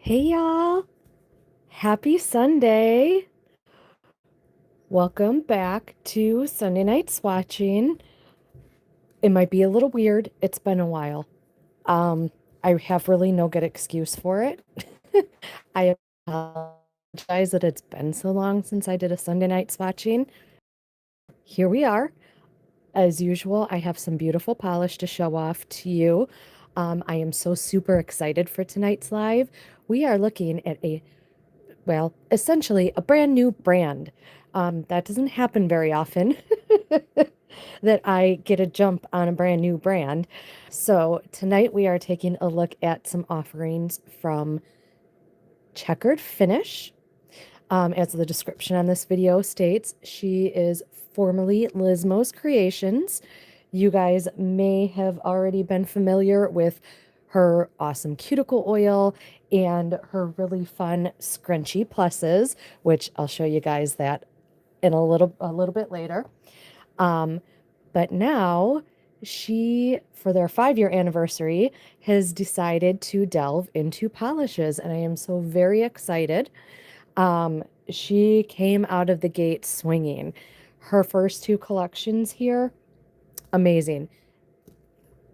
Hey y'all, happy Sunday. Welcome back to Sunday Night Swatching. It might be a little weird. It's been a while. Um, I have really no good excuse for it. I apologize that it's been so long since I did a Sunday Night Swatching. Here we are. As usual, I have some beautiful polish to show off to you. I am so super excited for tonight's live. We are looking at essentially a brand new brand. That doesn't happen very often that I get a jump on a brand new brand. So tonight we are taking a look at some offerings from Checkered Finish. As the description on this video states, she is formerly Lizmo's Creations. You guys may have already been familiar with her awesome cuticle oil and her really fun scrunchie pluses, which I'll show you guys that in a little bit later. But now she, for their 5-year anniversary, has decided to delve into polishes, and I am so very excited. She came out of the gate swinging. Her first 2 collections here, amazing.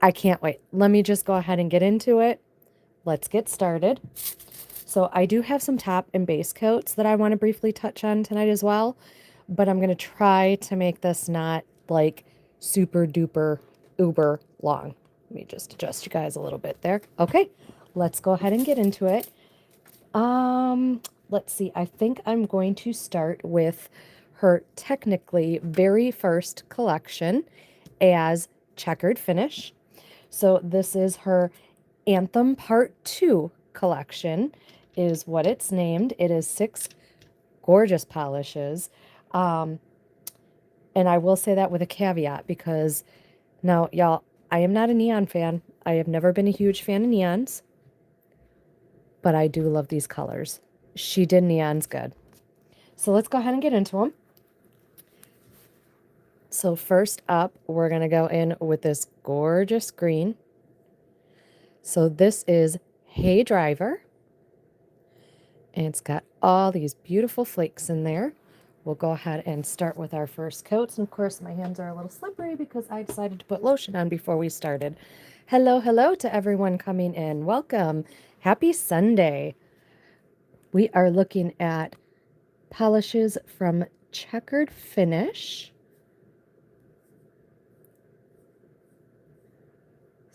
I can't wait. Let me just go ahead and get into it. Let's get started. So I do have some top and base coats that I want to briefly touch on tonight as well, but I'm going to try to make this not like super duper uber long. Let me just adjust you guys a little bit there. Okay, let's go ahead and get into it. Let's see. I think I'm going to start with her technically very first collection as Checkered Finish. So this is her Anthem Part 2 collection is what it's named. It is 6 gorgeous polishes. Um, and I will say that with a caveat because now, y'all, I am not a neon fan. I have never been a huge fan of neons, but I do love these colors. She did neons good. So let's go ahead and get into them. So first up, we're going to go in with this gorgeous green. So this is Hey Driver. And it's got all these beautiful flakes in there. We'll go ahead and start with our first coats. And of course, my hands are a little slippery because I decided to put lotion on before we started. Hello, hello to everyone coming in. Welcome. Happy Sunday. We are looking at polishes from Checkered Finish.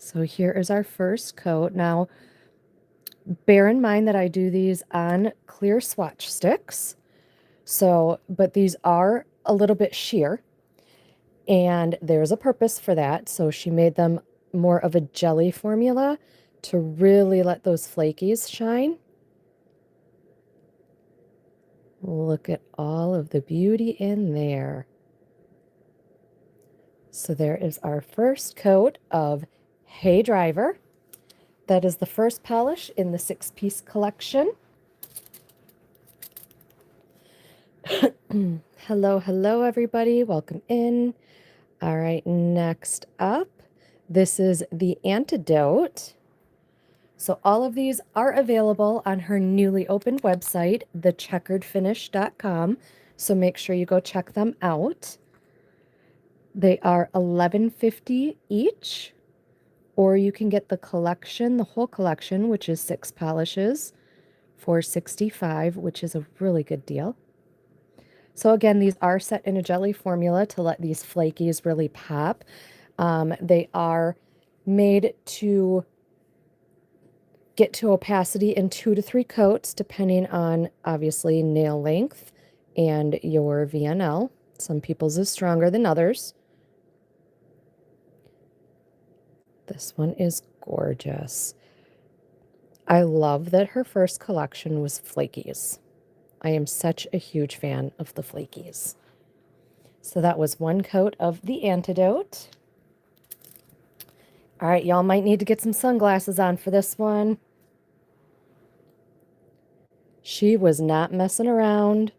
So here is our first coat. Now, bear in mind that I do these on clear swatch sticks. So, but these are a little bit sheer, and there's a purpose for that. So she made them more of a jelly formula to really let those flakies shine. Look at all of the beauty in there. So there is our first coat of Hey Driver. That is the first polish in the 6-piece collection. Hello, hello, everybody. Welcome in. All right, next up, this is the Antidote. So all of these are available on her newly opened website, thecheckeredfinish.com. So make sure you go check them out. They are $11.50 each, or you can get the collection, the whole collection, which is 6 polishes, for $65, which is a really good deal. So again, these are set in a jelly formula to let these flakies really pop. They are made to get to opacity in 2 to 3 coats, depending on, obviously, nail length and your VNL. Some people's is stronger than others. This one is gorgeous. I love that her first collection was flakies. I am such a huge fan of the flakies. So that was one coat of the Antidote. All right, y'all might need to get some sunglasses on for this one. She was not messing around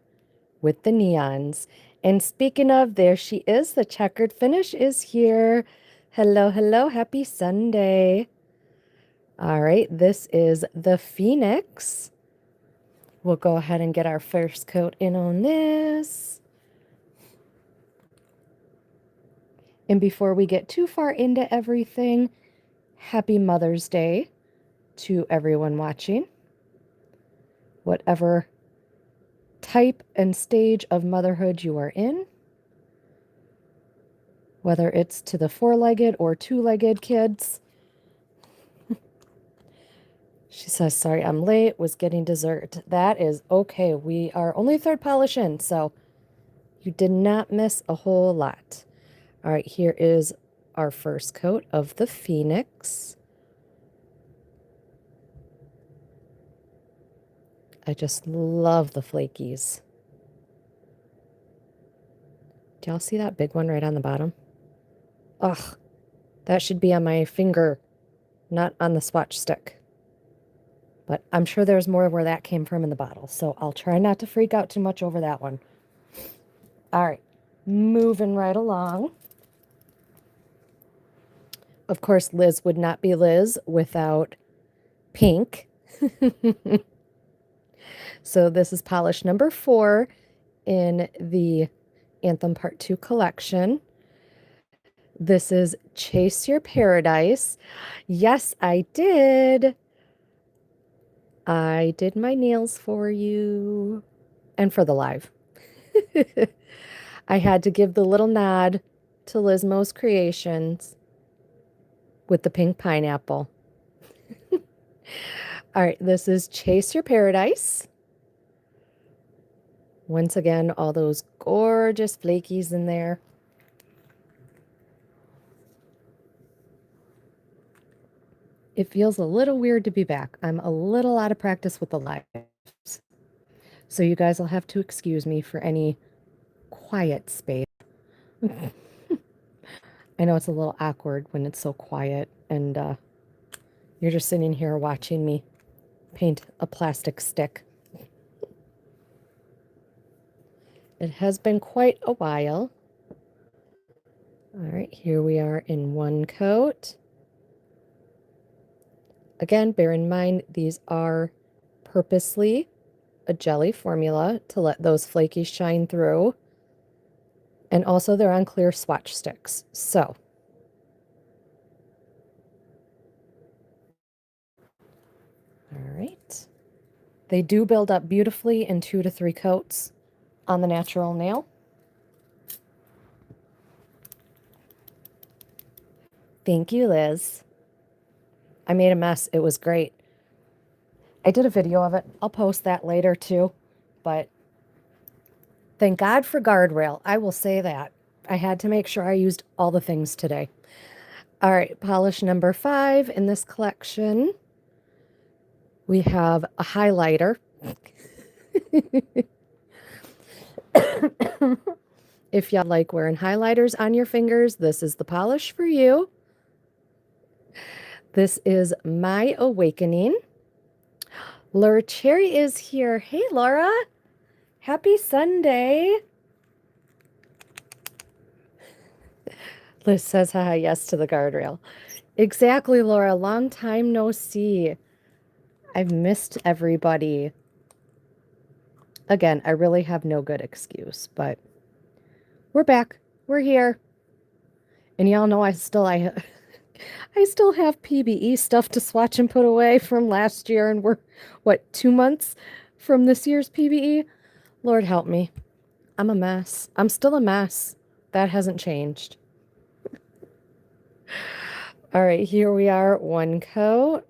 with the neons. And speaking of, there she is. The Checkered Finish is here. Hello, hello. Happy Sunday. All right, this is the Phoenix. We'll go ahead and get our first coat in on this. And before we get too far into everything, happy Mother's Day to everyone watching. Whatever type and stage of motherhood you are in, whether it's to the four-legged or two-legged kids. She says, sorry, I'm late, was getting dessert. That is okay. We are only third polish in, so you did not miss a whole lot. All right, here is our first coat of the Phoenix. I just love the flakies. Do y'all see that big one right on the bottom? Ugh, that should be on my finger, not on the swatch stick. But I'm sure there's more where that came from in the bottle, so I'll try not to freak out too much over that one. All right, moving right along. Of course, Liz would not be Liz without pink. So this is polish number 4 in the Anthem Part 2 collection. This is Chase Your Paradise. Yes, I did. I did my nails for you and for the live. I had to give the little nod to Lizmo's Creations with the pink pineapple. All right, this is Chase Your Paradise. Once again, all those gorgeous flakies in there. It feels a little weird to be back. I'm a little out of practice with the lives. So you guys will have to excuse me for any quiet space. I know it's a little awkward when it's so quiet and you're just sitting here watching me paint a plastic stick. It has been quite a while. All right, here we are in one coat. Again, bear in mind, these are purposely a jelly formula to let those flakies shine through. And also they're on clear swatch sticks. So, all right. They do build up beautifully in 2 to 3 coats on the natural nail. Thank you, Liz. I made a mess. It was great. I did a video of it. I'll post that later too. But thank God for guardrail. I will say that. I had to make sure I used all the things today. All right, polish number 5 in this collection. We have a highlighter. If y'all like wearing highlighters on your fingers, this is the polish for you. This is My Awakening. Laura Cherry is here. Hey, Laura. Happy Sunday. Liz says, haha, yes to the guardrail. Exactly, Laura. Long time no see. I've missed everybody. Again, I really have no good excuse, but we're back. We're here. And y'all know I still have PBE stuff to swatch and put away from last year, and we're, what, 2 months from this year's PBE? Lord help me. I'm a mess. I'm still a mess. That hasn't changed. All right, here we are, one coat.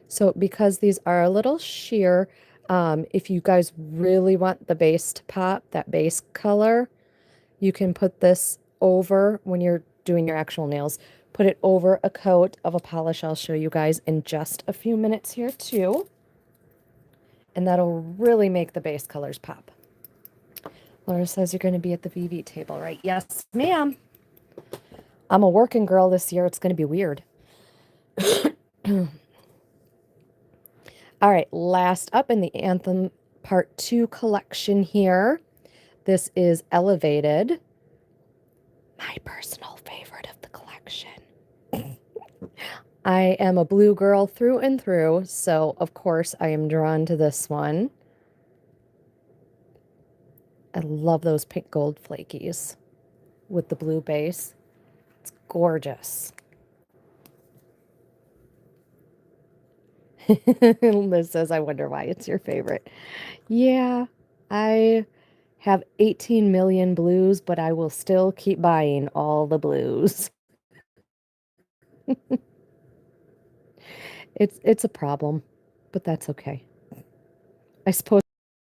So because these are a little sheer, if you guys really want the base to pop, that base color, you can put this over when you're doing your actual nails. Put it over a coat of a polish I'll show you guys in just a few minutes here too. And that'll really make the base colors pop. Laura says you're going to be at the VV table, right? Yes, ma'am. I'm a working girl this year. It's going to be weird. All right, last up in the Anthem Part 2 collection here. This is Elevated. My personal favorite of the collection. I am a blue girl through and through, so of course I am drawn to this one. I love those pink gold flakies with the blue base. It's gorgeous. Liz says, I wonder why it's your favorite. Yeah, I have 18 million blues, but I will still keep buying all the blues. It's a problem, but that's okay. I suppose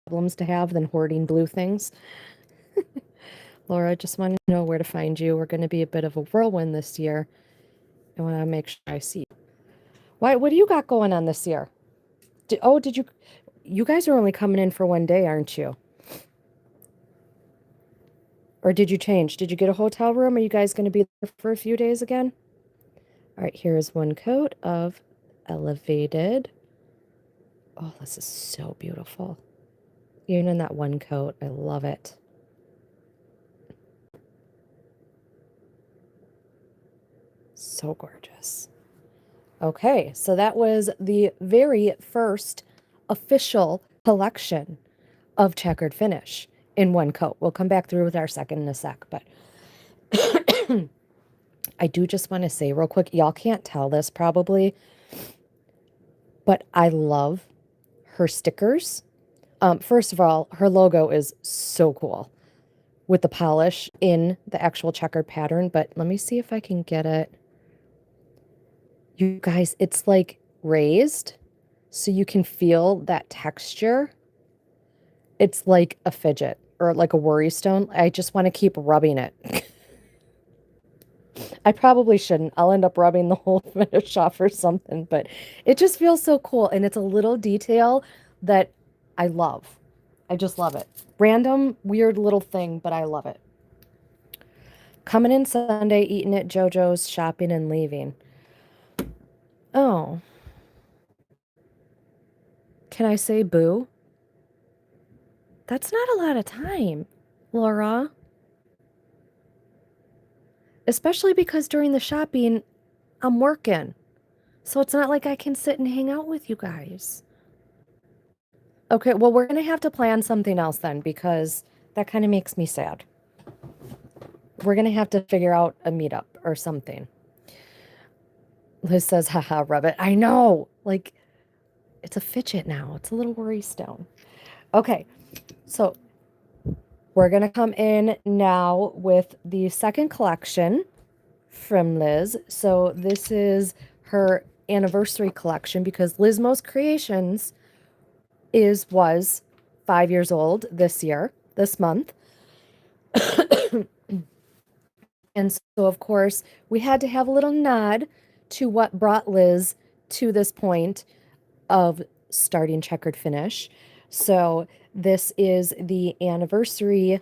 problems to have than hoarding blue things. Laura, just want to know where to find you. We're going to be a bit of a whirlwind this year. I want to make sure I see you. Why, what do you got going on this year? Did you guys are only coming in for one day, aren't you? Or did you change? Did you get a hotel room? Are you guys going to be there for a few days again? All right, here's one coat of Elevated. Oh, this is so beautiful. Even in that one coat, I love it. So gorgeous. Okay, so that was the very first official collection of Checkered Finish in one coat. We'll come back through with our second in a sec, but I do just want to say real quick, y'all can't tell this probably, but I love her stickers. First of all, her logo is so cool with the polish in the actual checkered pattern, but let me see if I can get it. You guys, it's like raised, so you can feel that texture. It's like a fidget or like a worry stone. I just want to keep rubbing it. I probably shouldn't. I'll end up rubbing the whole finish off or something, but it just feels so cool. And it's a little detail that I love. I just love it. Random, weird little thing, but I love it. Coming in Sunday, eating at JoJo's, shopping and leaving. Oh, can I say boo? That's not a lot of time, Laura. Especially because during the shopping, I'm working. So it's not like I can sit and hang out with you guys. Okay, well, we're going to have to plan something else then because that kind of makes me sad. We're going to have to figure out a meetup or something. Liz says, haha, rub it. I know. Like, it's a fidget now. It's a little worry stone. Okay, so we're going to come in now with the second collection from Liz. So this is her anniversary collection because Lizmo's Creations was 5 years old this month. And so, of course, we had to have a little nod to what brought Liz to this point of starting Checkered Finish. So this is the anniversary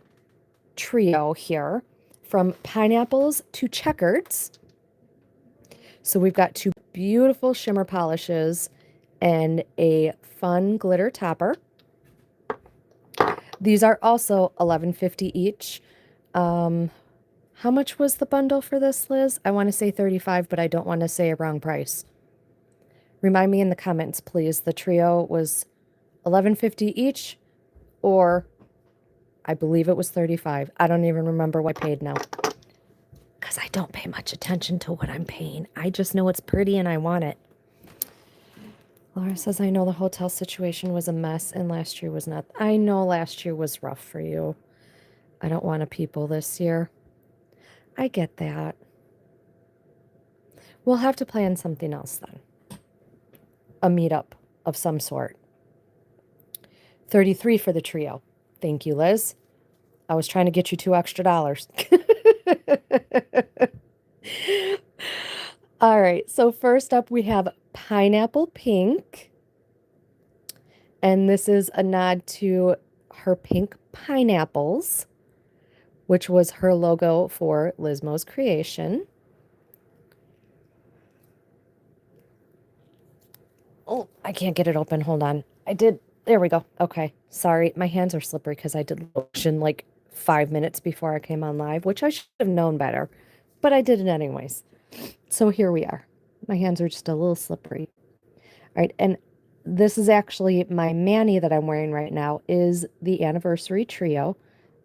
trio here from pineapples to checkers. So we've got two beautiful shimmer polishes and a fun glitter topper. These are also $11.50 each. How much was the bundle for this, Liz? I want to say 35, but I don't want to say a wrong price. Remind me in the comments, please. The trio was $11.50 each, or I believe it was 35. I don't even remember what I paid now. Because I don't pay much attention to what I'm paying. I just know it's pretty and I want it. Laura says, I know the hotel situation was a mess and last year was not. I know last year was rough for you. I don't want to people this year. I get that. We'll have to plan something else then. A meetup of some sort. 33 for the trio. Thank you, Liz. I was trying to get you $2 extra. All right, so first up we have Pineapple Pink. And this is a nod to her pink pineapples, which was her logo for Lizmo's Creation. Oh, I can't get it open. Hold on. There we go. Okay. Sorry. My hands are slippery because I did lotion like 5 minutes before I came on live, which I should have known better, but I did it anyways. So here we are. My hands are just a little slippery. All right, and this is actually my mani that I'm wearing right now is the Anniversary Trio.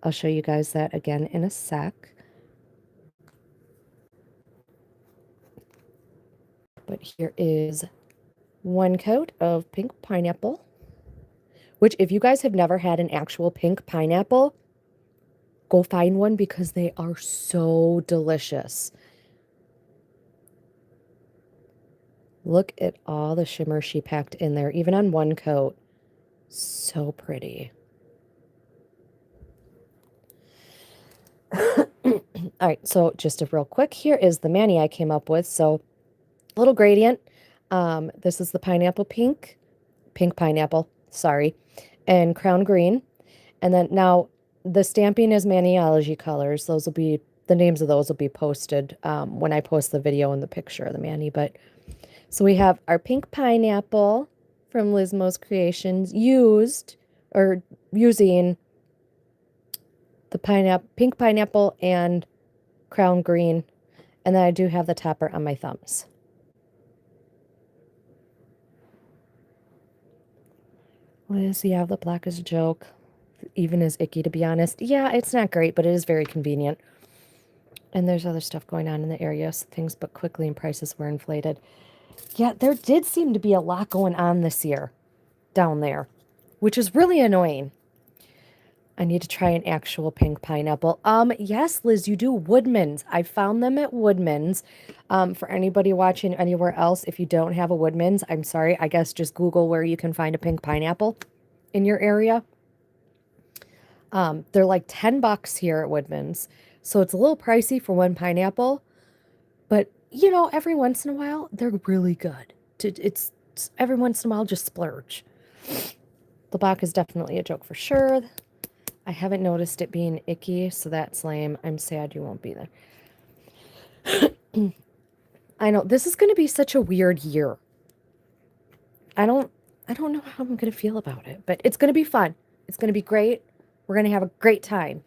I'll show you guys that again in a sec. But here is one coat of pink pineapple, which if you guys have never had an actual pink pineapple, go find one because they are so delicious. Look at all the shimmer she packed in there, even on one coat. So pretty. All right, so just a real quick, here is the mani I came up with. So little gradient. This is the pineapple pink pineapple, sorry, and crown green. And then now the stamping is Maniology colors. Those will be, the names of those will be posted when I post the video and the picture of the mani. But so we have our pink pineapple from Lizmo's Creations using the pink pineapple and crown green. And then I do have the topper on my thumbs. Liz, yeah, the black is a joke. Even as icky, to be honest. Yeah, it's not great, but it is very convenient. And there's other stuff going on in the area. So things booked quickly and prices were inflated. Yeah, there did seem to be a lot going on this year down there, which is really annoying. I need to try an actual pink pineapple. Yes, Liz, you do. Woodman's. I found them at Woodman's. For anybody watching anywhere else, if you don't have a Woodman's, I'm sorry. I guess just Google where you can find a pink pineapple in your area. They're like $10 here at Woodman's. So it's a little pricey for one pineapple. But, you know, every once in a while, they're really good. It's every once in a while, just splurge. The black is definitely a joke for sure. I haven't noticed it being icky, so that's lame. I'm sad you won't be there. I know, this is going to be such a weird year. I don't know how I'm going to feel about it, but it's going to be fun. It's going to be great. We're going to have a great time.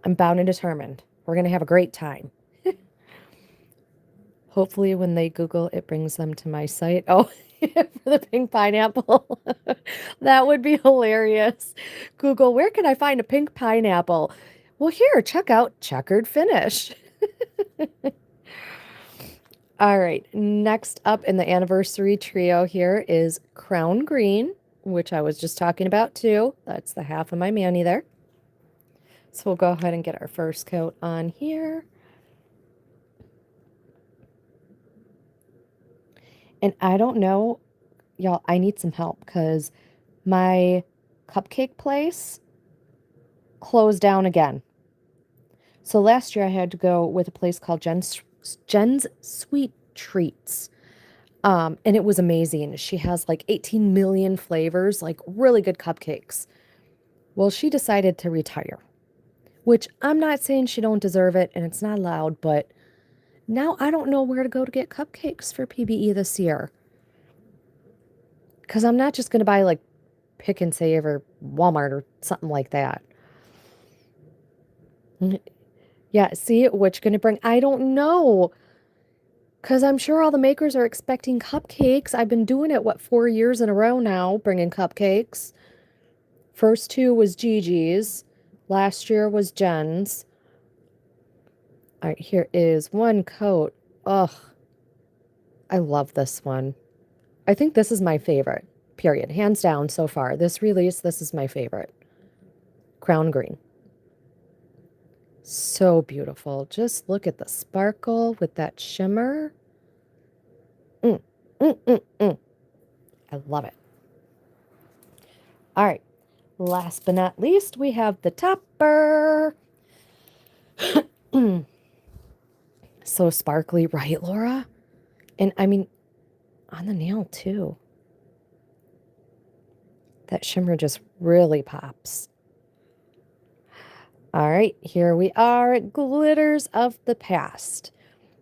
I'm bound and determined. We're going to have a great time. Hopefully when they Google, it brings them to my site. Oh, for the pink pineapple. That would be hilarious. Google, where can I find a pink pineapple? Well, here, check out Checkered Finish. All right, next up in the Anniversary Trio here is Crown Green, which I was just talking about too. That's the half of my mani there. So we'll go ahead and get our first coat on here. And I don't know, y'all, I need some help because my cupcake place closed down again. So last year I had to go with a place called Jen's Sweet Treats. And it was amazing. She has like 18 million flavors, like really good cupcakes. Well, she decided to retire, which I'm not saying she don't deserve it and it's not allowed, but now I don't know where to go to get cupcakes for PBE this year. Because I'm not just going to buy like Pick and Save or Walmart or something like that. Yeah, see, which going to bring, I don't know. Because I'm sure all the makers are expecting cupcakes. I've been doing it, 4 years in a row now, bringing cupcakes. First 2 was Gigi's. Last year was Jen's. All right, here is one coat. Ugh. I love this one. I think this is my favorite, period. Hands down so far. This release, this is my favorite. Crown Green. So beautiful. Just look at the sparkle with that shimmer. I love it. All right. Last but not least, we have the topper. So sparkly, right, Laura? And I mean, on the nail too. That shimmer just really pops. All right, here we are, Glitters of the Past.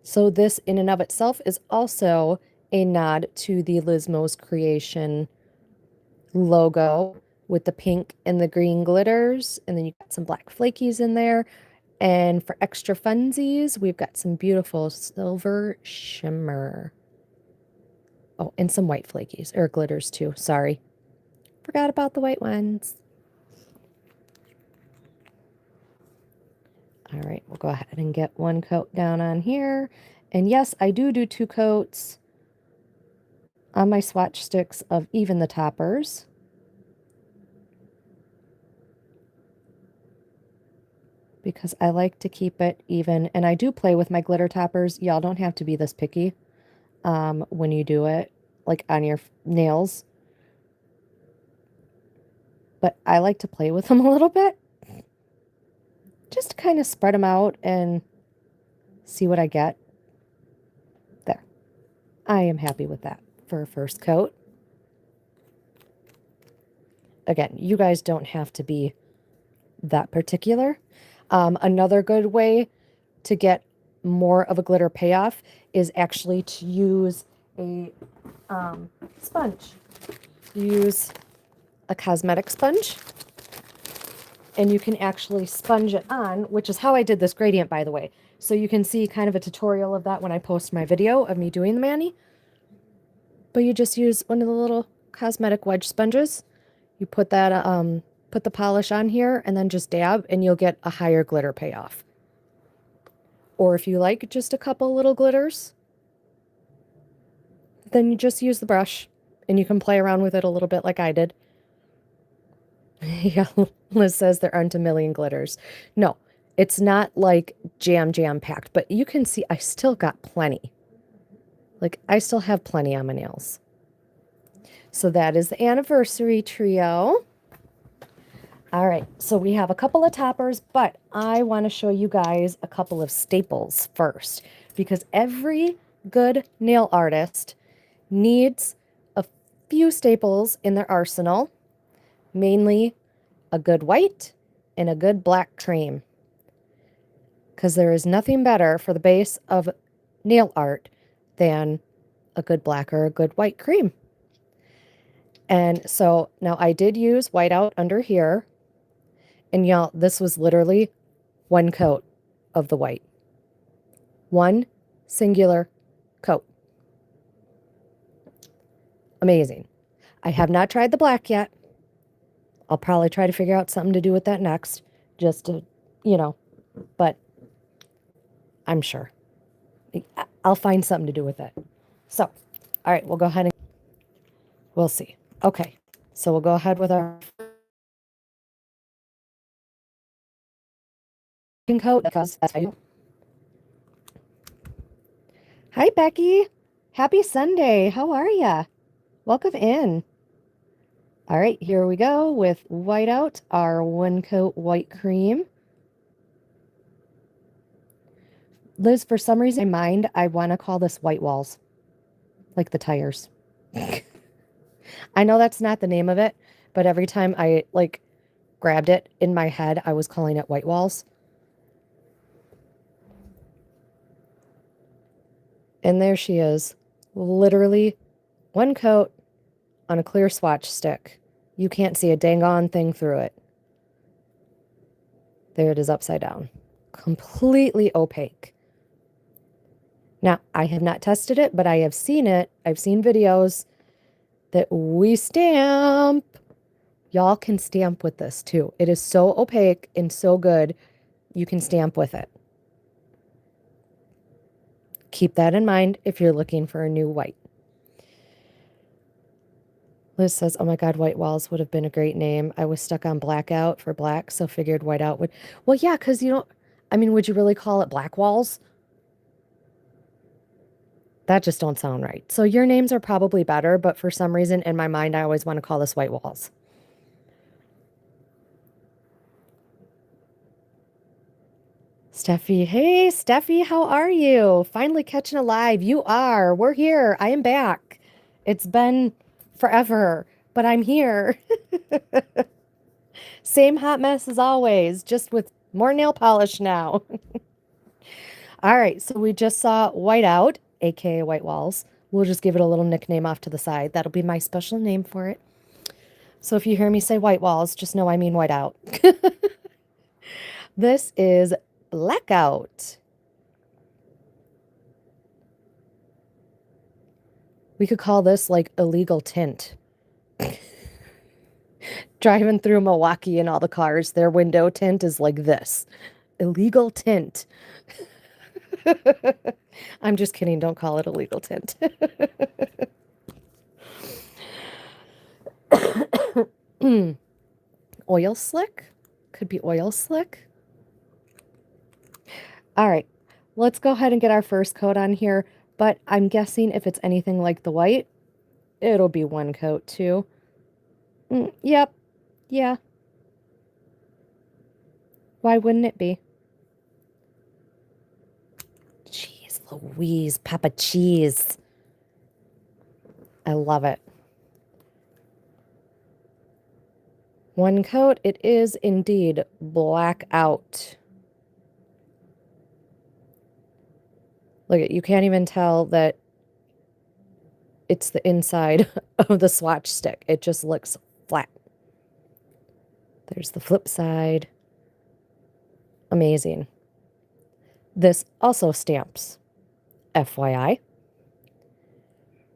So this in and of itself is also a nod to the Lizmo's Creation logo. with the pink and the green glitters. And then you got some black flakies in there. And for extra funsies, we've got some beautiful silver shimmer. Oh, and some white flakies, or glitters too. Sorry. Forgot about the white ones. All right, we'll go ahead and get one coat down on here. And yes, I do 2 coats on my swatch sticks of even the toppers. Because I like to keep it even. And I do play with my glitter toppers. Y'all don't have to be this picky when you do it, like on your nails. But I like to play with them a little bit. Just to kind of spread them out and see what I get. There. I am happy with that for a first coat. Again, you guys don't have to be that particular. Another good way to get more of a glitter payoff is actually to use a sponge. Use a cosmetic sponge, and you can actually sponge it on, which is how I did this gradient, by the way. So you can see kind of a tutorial of that when I post my video of me doing the mani. But you just use one of the little cosmetic wedge sponges. You put that put the polish on here and then just dab, and you'll get a higher glitter payoff. Or if you like just a couple little glitters, then you just use the brush and you can play around with it a little bit like I did. Yeah, Liz says there aren't a million glitters. No, it's not like jam packed, but you can see I still got plenty. Like I still have plenty on my nails. So that is the anniversary trio. All right, so we have a couple of toppers, but I want to show you guys a couple of staples first, because every good nail artist needs a few staples in their arsenal, mainly a good white and a good black cream, because there is nothing better for the base of nail art than a good black or a good white cream. And so now I did use whiteout under here. And y'all, this was literally one coat of the white. One singular coat. Amazing. I have not tried the black yet. I'll probably try to figure out something to do with that next. Just to, but I'm sure. I'll find something to do with it. So, all right, we'll go ahead and we'll see. Okay, so we'll go ahead with our coat because that's how you. Hi, Becky. Happy Sunday. How are ya? Welcome in. All right, here we go with whiteout, our one coat white cream. Liz, for some reason in my mind, I want to call this white walls, like the tires. I know that's not the name of it, but every time I grabbed it in my head, I was calling it white walls. And there she is, literally one coat on a clear swatch stick. You can't see a dang on thing through it. There it is upside down. Completely opaque. Now, I have not tested it, but I have seen it. I've seen videos that we stamp. Y'all can stamp with this too. It is so opaque and so good, you can stamp with it. Keep that in mind if you're looking for a new white. Liz says, oh my God, white walls would have been a great name. I was stuck on blackout for black, so figured whiteout would. Well, yeah, because would you really call it black walls? That just don't sound right. So your names are probably better, but for some reason in my mind, I always want to call this white walls. Steffi, hey, Steffi, how are you? Finally catching a live. You are. We're here. I am back. It's been forever, but I'm here. Same hot mess as always, just with more nail polish now. All right, so we just saw whiteout, aka white walls. We'll just give it a little nickname off to the side. That'll be my special name for it. So if you hear me say white walls, just know I mean white out. This is Blackout. We could call this like illegal tint. Driving through Milwaukee and all the cars, their window tint is like this. Illegal tint. I'm just kidding. Don't call it illegal tint. Oil slick? Could be oil slick. All right. Let's go ahead and get our first coat on here. But I'm guessing if it's anything like the white, it'll be one coat too. Yep. Yeah. Why wouldn't it be? Jeez Louise, Papa Cheese. I love it. One coat, it is indeed Blackout. Look at, you can't even tell that it's the inside of the swatch stick. It just looks flat. There's the flip side. Amazing. This also stamps, FYI.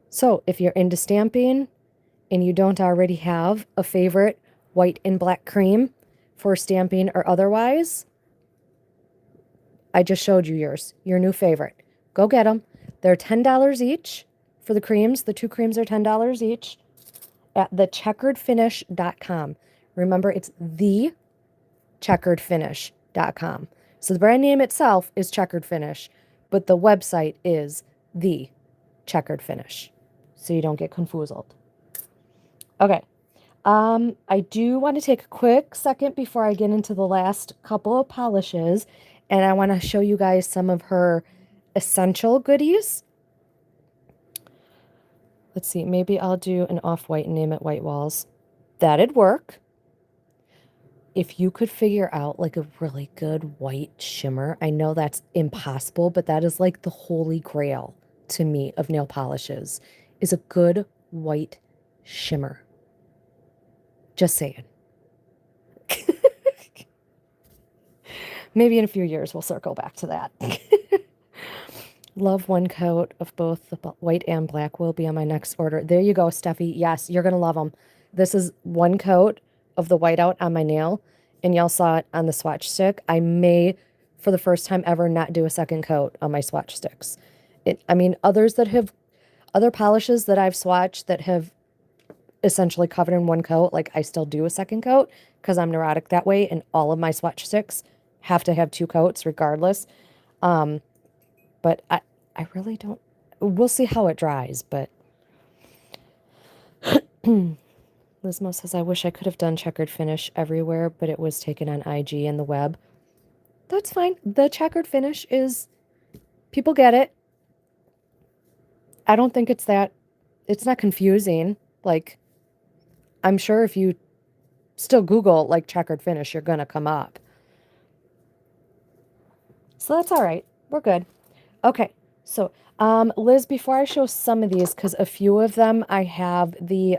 So if you're into stamping and you don't already have a favorite white and black cream for stamping or otherwise, I just showed you yours, your new favorite. Go get them. They're $10 each for the creams. The two creams are $10 each at thecheckeredfinish.com. Remember, it's thecheckeredfinish.com. So the brand name itself is Checkered Finish, but the website is the Checkered Finish, so you don't get confused. Okay. I do want to take a quick second before I get into the last couple of polishes, and I want to show you guys some of her essential goodies. Let's see, maybe I'll do an off-white and name it White Walls. That'd work. If you could figure out like a really good white shimmer, I know that's impossible, but that is like the holy grail to me of nail polishes, is a good white shimmer. Just saying. Maybe in a few years we'll circle back to that. Love one coat of both the white and black will be on my next order. There you go, Steffi. Yes, you're going to love them. This is one coat of the whiteout on my nail, and y'all saw it on the swatch stick. I may, for the first time ever, not do a second coat on my swatch sticks. I mean, other polishes that I've swatched that have essentially covered in one coat, like I still do a second coat because I'm neurotic that way, and all of my swatch sticks have to have two coats regardless. But I really don't. We'll see how it dries, but Lizmo says, I wish I could have done Checkered Finish everywhere, but it was taken on IG and the web. That's fine. The Checkered Finish is, people get it. I don't think it's not confusing. Like, I'm sure if you still Google, like, Checkered Finish, you're going to come up. So that's all right. We're good. Okay. So, Liz, before I show some of these, because a few of them I have the,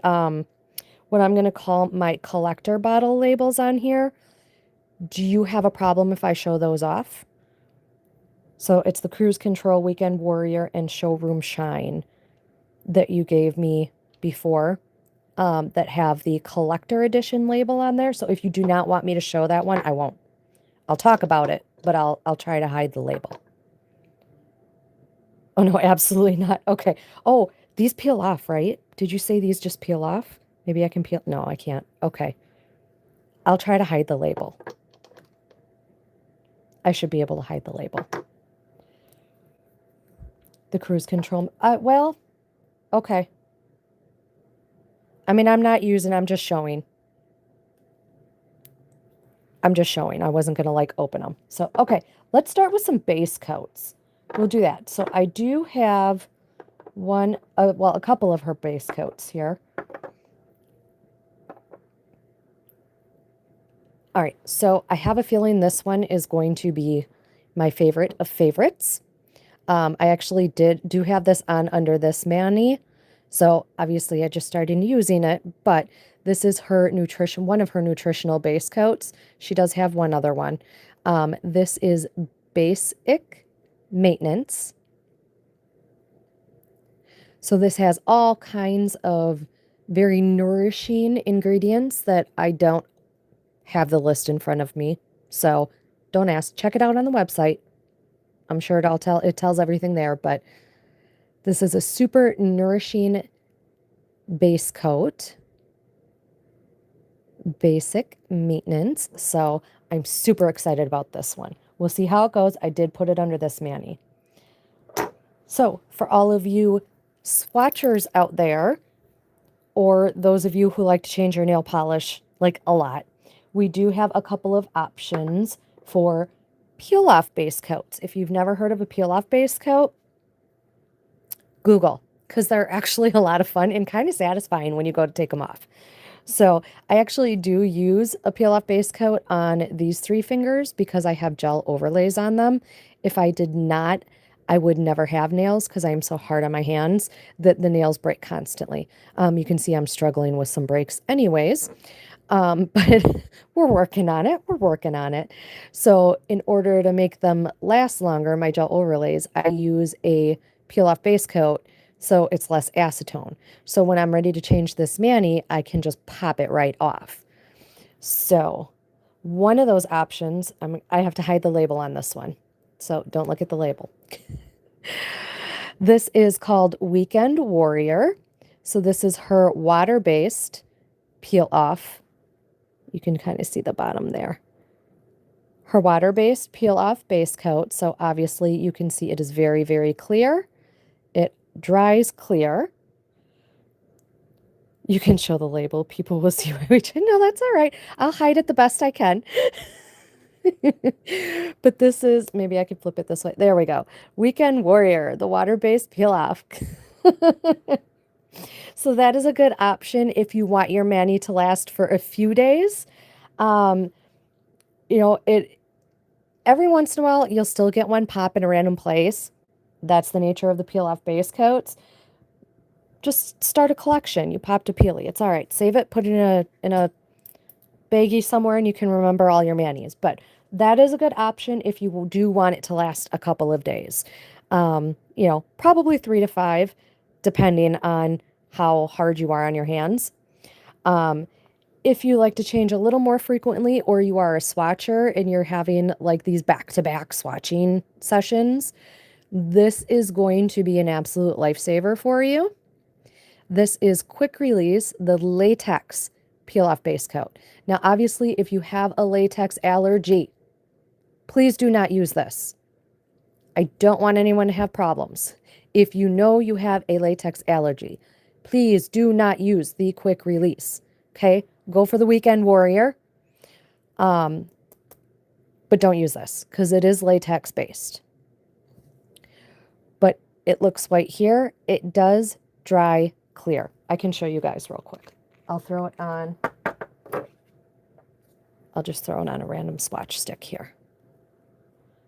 what I'm going to call my collector bottle labels on here. Do you have a problem if I show those off? So it's the Cruise Control, Weekend Warrior, and Showroom Shine that you gave me before, that have the collector edition label on there. So if you do not want me to show that one, I won't. I'll talk about it, but I'll try to hide the label. Oh, no, absolutely not. Okay. Oh, these peel off, right? Did you say these just peel off? Maybe I can peel. No, I can't. Okay. I'll try to hide the label. I should be able to hide the label. The Cruise Control. Well, okay. I mean, I'm not using, I'm just showing. I'm just showing. I wasn't going to like open them. So, okay. Let's start with some base coats. We'll do that. So I do have a couple of her base coats here. All right, so I have a feeling this one is going to be my favorite of favorites. I actually do have this on under this mani, so obviously I just started using it, but This is her nutrition, one of her nutritional base coats. She does have one other one. This is Basic Maintenance. So this has all kinds of very nourishing ingredients that I don't have the list in front of me. So don't ask. Check it out on the website. I'm sure it tells everything there, but this is a super nourishing base coat. Basic Maintenance. So I'm super excited about this one. We'll see how it goes. I did put it under this mani. So for all of you swatchers out there, or those of you who like to change your nail polish like a lot, we do have a couple of options for peel-off base coats. If you've never heard of a peel-off base coat, Google, because they're actually a lot of fun and kind of satisfying when you go to take them off. So I actually do use a peel-off base coat on these 3 fingers because I have gel overlays on them. If I did not, I would never have nails because I am so hard on my hands that the nails break constantly. You can see I'm struggling with some breaks anyways, but we're working on it. We're working on it. So in order to make them last longer, my gel overlays, I use a peel-off base coat so it's less acetone. So when I'm ready to change this mani, I can just pop it right off. So one of those options, I have to hide the label on this one. So don't look at the label. This is called Weekend Warrior. So this is her water-based peel-off. You can kind of see the bottom there. Her water-based peel-off base coat. So obviously you can see it is very, very clear. It dries clear. You can show the label. People will see which. No, that's all right. I'll hide it the best I can. But this is, maybe I could flip it this way. There we go. Weekend Warrior, the water-based peel-off. So that is a good option if you want your mani to last for a few days. You know, every once in a while, you'll still get one pop in a random place. That's the nature of the peel-off base coats. Just start a collection. You popped a peely. It's all right. Save it, put it in a baggie somewhere, and you can remember all your manis. But that is a good option if you do want it to last a couple of days. You know, probably 3 to 5, depending on how hard you are on your hands. If you like to change a little more frequently, or you are a swatcher and you're having like these back-to-back swatching sessions, this is going to be an absolute lifesaver for you. This is Quick Release, the latex peel-off base coat. Now, obviously, if you have a latex allergy, please do not use this. I don't want anyone to have problems. If you know you have a latex allergy, please do not use the Quick Release. Okay? Go for the Weekend Warrior. But don't use this because it is latex based. But it looks white here. It does dry clear. I can show you guys real quick. I'll throw it on. I'll just throw it on a random swatch stick here.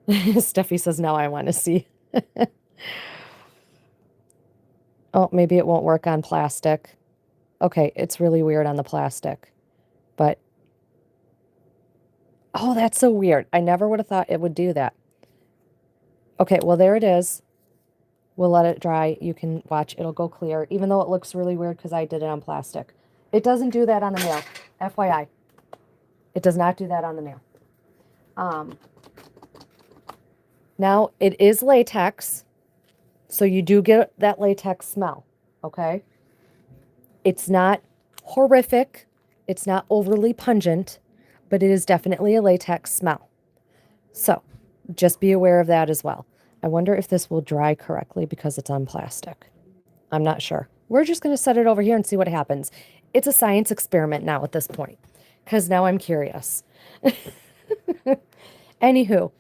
Steffi says, now I want to see. Oh, maybe it won't work on plastic. Okay, it's really weird on the plastic. But, oh, that's so weird. I never would have thought it would do that. Okay, well, there it is. We'll let it dry. You can watch. It'll go clear, even though it looks really weird because I did it on plastic. It doesn't do that on the nail. FYI. It does not do that on the nail. Now, it is latex, so you do get that latex smell, okay? It's not horrific. It's not overly pungent, but it is definitely a latex smell. So, just be aware of that as well. I wonder if this will dry correctly because it's on plastic. I'm not sure. We're just going to set it over here and see what happens. It's a science experiment now at this point, because now I'm curious. Anywho,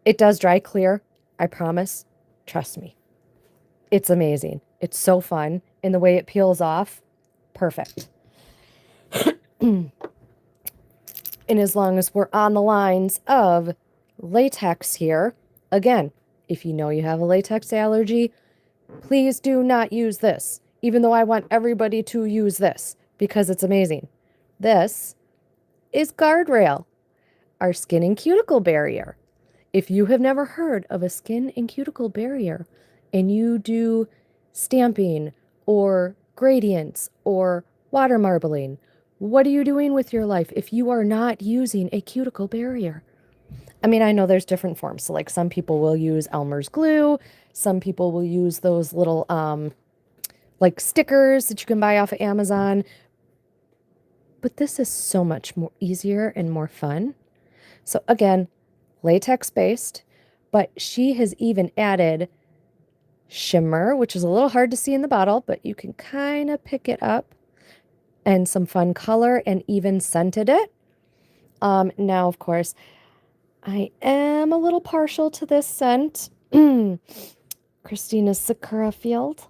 it does dry clear. I promise. Trust me. It's amazing. It's so fun. And the way it peels off, perfect. And as long as we're on the lines of latex here, again, if you know you have a latex allergy, please do not use this, even though I want everybody to use this because it's amazing. This is Guardrail, our skin and cuticle barrier. If you have never heard of a skin and cuticle barrier and you do stamping or gradients or water marbling, what are you doing with your life if you are not using a cuticle barrier? I mean, I know there's different forms. So like some people will use Elmer's glue, some people will use those little like stickers that you can buy off of Amazon. But this is so much more easier and more fun. So again, latex based, but she has even added shimmer, which is a little hard to see in the bottle, but you can kind of pick it up, and some fun color, and even scented it. Now, of course, I am a little partial to this scent. Christina's Sakura Field.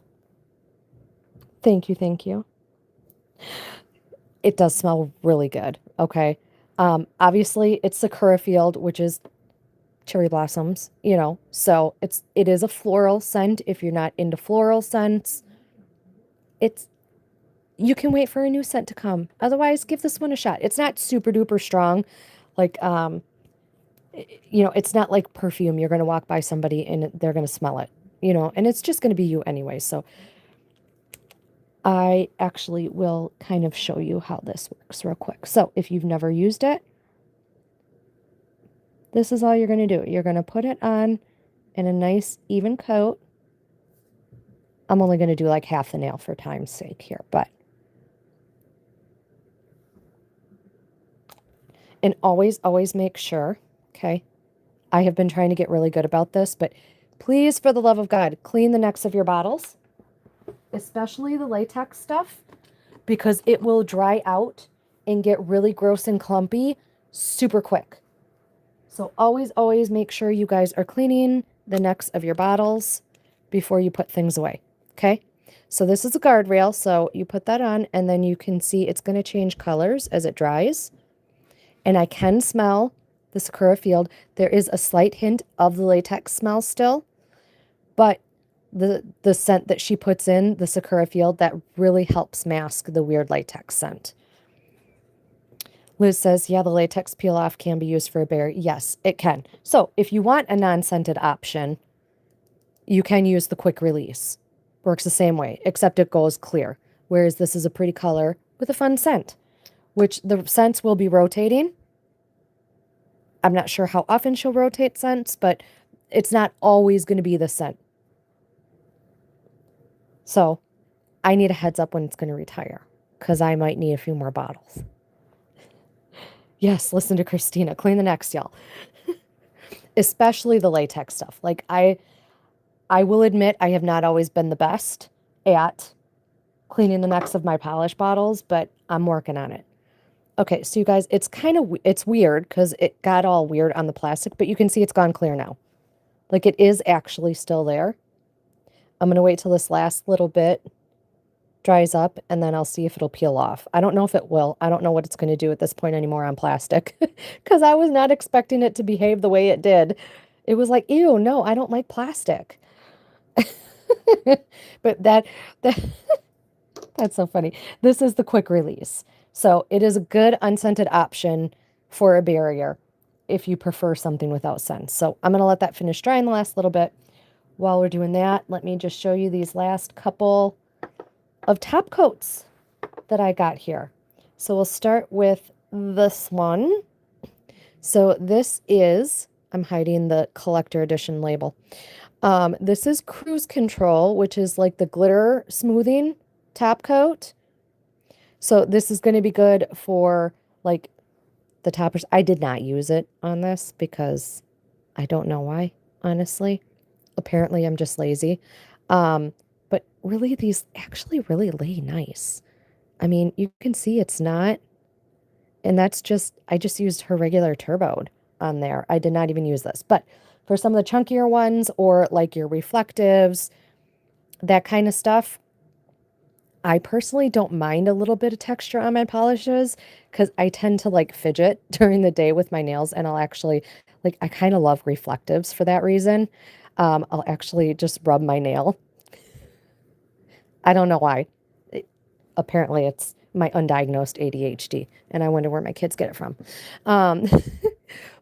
Thank you, thank you. It does smell really good, okay? Obviously, it's Sakura Field, which is cherry blossoms, you know, so it is a floral scent. If you're not into floral scents, it's you can wait for a new scent to come. Otherwise, give this one a shot. It's not super duper strong, like you know, it's not like perfume. You're going to walk by somebody and they're going to smell it, you know, and it's just going to be you anyway. So I actually will kind of show you how this works real quick. So if you've never used it, this is all you're going to do. You're going to put it on in a nice even coat. I'm only going to do like half the nail for time's sake here, but. And always, always make sure, okay? I have been trying to get really good about this, but please, for the love of God, clean the necks of your bottles, especially the latex stuff, because it will dry out and get really gross and clumpy super quick. So always, always make sure you guys are cleaning the necks of your bottles before you put things away, okay? So this is a guardrail, so you put that on, and then you can see it's going to change colors as it dries. And I can smell the Sakura Field. There is a slight hint of the latex smell still, but the scent that she puts in, the Sakura Field, that really helps mask the weird latex scent. Liz says, yeah, the latex peel off can be used for a berry. Yes, it can. So if you want a non-scented option, you can use the quick release. Works the same way, except it goes clear. Whereas this is a pretty color with a fun scent, which the scents will be rotating. I'm not sure how often she'll rotate scents, but it's not always going to be the scent. So I need a heads up when it's going to retire, because I might need a few more bottles. Yes, listen to Christina. Clean the necks, y'all. Especially the latex stuff. Like I will admit I have not always been the best at cleaning the necks of my polish bottles, but I'm working on it. Okay, so you guys, it's weird because it got all weird on the plastic, but you can see it's gone clear now. Like it is actually still there. I'm going to wait till this last little bit dries up, and then I'll see if it'll peel off. I don't know if it will. I don't know what it's going to do at this point anymore on plastic, because I was not expecting it to behave the way it did. It was like, ew, no, I don't like plastic. But that's so funny. This is the quick release. So it is a good unscented option for a barrier if you prefer something without scent. So I'm going to let that finish drying the last little bit. While we're doing that, let me just show you these last couple of top coats that I got here. So we'll start with this one. So this is, I'm hiding the collector edition label. This is Cruise Control, which is like the glitter smoothing top coat. So this is going to be good for like the toppers. I did not use it on this because I don't know why, honestly. Apparently I'm just lazy. But really these actually really lay nice. I mean, you can see it's not, and that's just, I just used her regular turboed on there. I did not even use this, but for some of the chunkier ones or like your reflectives, that kind of stuff, I personally don't mind a little bit of texture on my polishes because I tend to like fidget during the day with my nails, and I'll actually, like, I kind of love reflectives for that reason. I'll actually just rub my nail. I don't know why. Apparently it's my undiagnosed ADHD, and I wonder where my kids get it from. Um,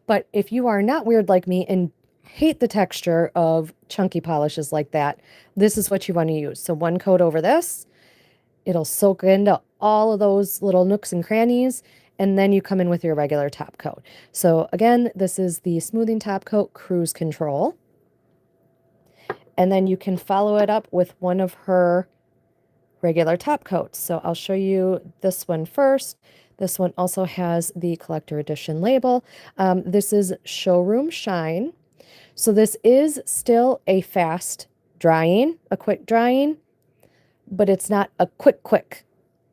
but if you are not weird like me and hate the texture of chunky polishes like that, this is what you want to use. So one coat over this, it'll soak into all of those little nooks and crannies, and then you come in with your regular top coat. So again, this is the Smoothing Top Coat Cruise Control. And then you can follow it up with one of her regular top coats. So I'll show you this one first. This one also has the collector edition label. This is Showroom Shine. So this is still a fast drying, a quick drying, but it's not a quick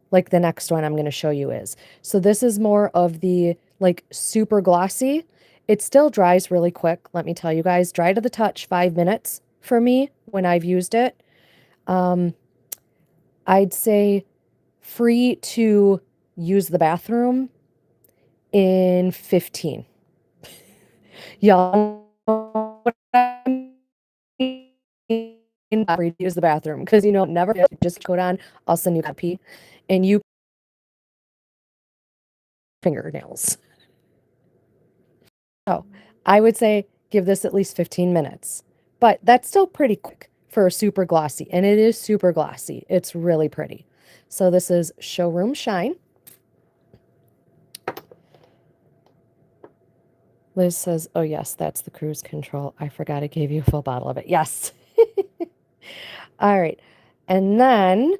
like the next one I'm going to show you is. So this is more of the like super glossy. It still dries really quick. Let me tell you guys, dry to the touch, 5 minutes for me when I've used it. I'd say free to use the bathroom in 15. Y'all know what I mean? Free to use the bathroom because you know never just go down. I'll send you that pee, and you fingernails. So I would say give this at least 15 minutes, but that's still pretty quick for a super glossy, and it is super glossy. It's really pretty. So this is Showroom Shine. Liz says, oh yes, that's the cruise control. I forgot I gave you a full bottle of it. Yes. All right. And then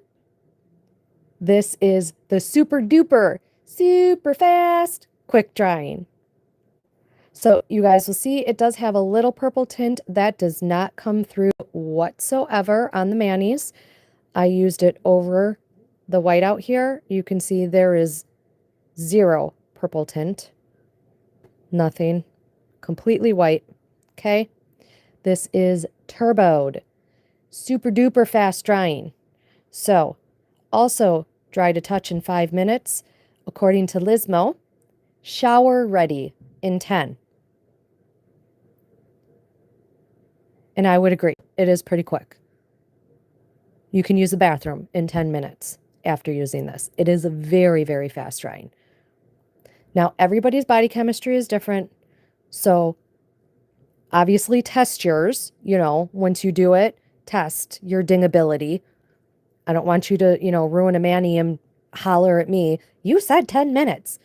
this is the super duper, super fast, quick drying. So you guys will see it does have a little purple tint that does not come through whatsoever on the manis. I used it over the whiteout here. You can see there is zero purple tint. Nothing. Completely white. Okay. This is turboed. Super duper fast drying. So also dry to touch in 5 minutes. According to Lizmo, shower ready in 10. And I would agree. It is pretty quick. You can use the bathroom in 10 minutes after using this. It is a very, very fast drying. Now, everybody's body chemistry is different. So obviously test yours, you know, once you do it, test your dingability. I don't want you to, you know, ruin a mani and holler at me. You said 10 minutes.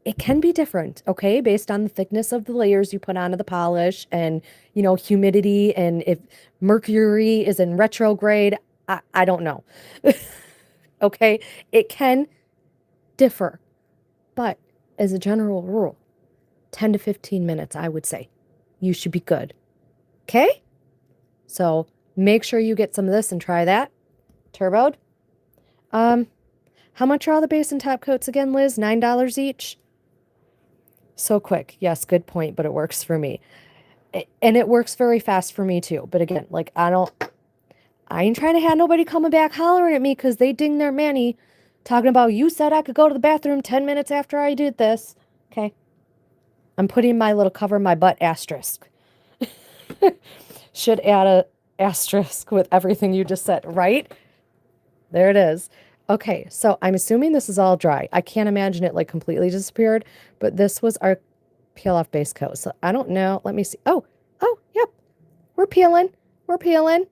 It can be different, okay, based on the thickness of the layers you put onto the polish and, you know, humidity, and if mercury is in retrograde, I don't know. Okay, it can differ, but as a general rule, 10 to 15 minutes, I would say, you should be good. Okay? So make sure you get some of this and try that. Turboed. How much are all the base and top coats again, Liz? $9 each? So quick. Yes, good point, but it works for me. And it works very fast for me too. But again, like I ain't trying to have nobody coming back hollering at me because they ding their mani talking about you said I could go to the bathroom 10 minutes after I did this. Okay. I'm putting my little cover my butt asterisk. Should add a asterisk with everything you just said, right? There it is. Okay, so I'm assuming this is all dry. I can't imagine it like completely disappeared, but this was our peel off base coat. So I don't know. Let me see. Oh, yep. We're peeling. We're peeling.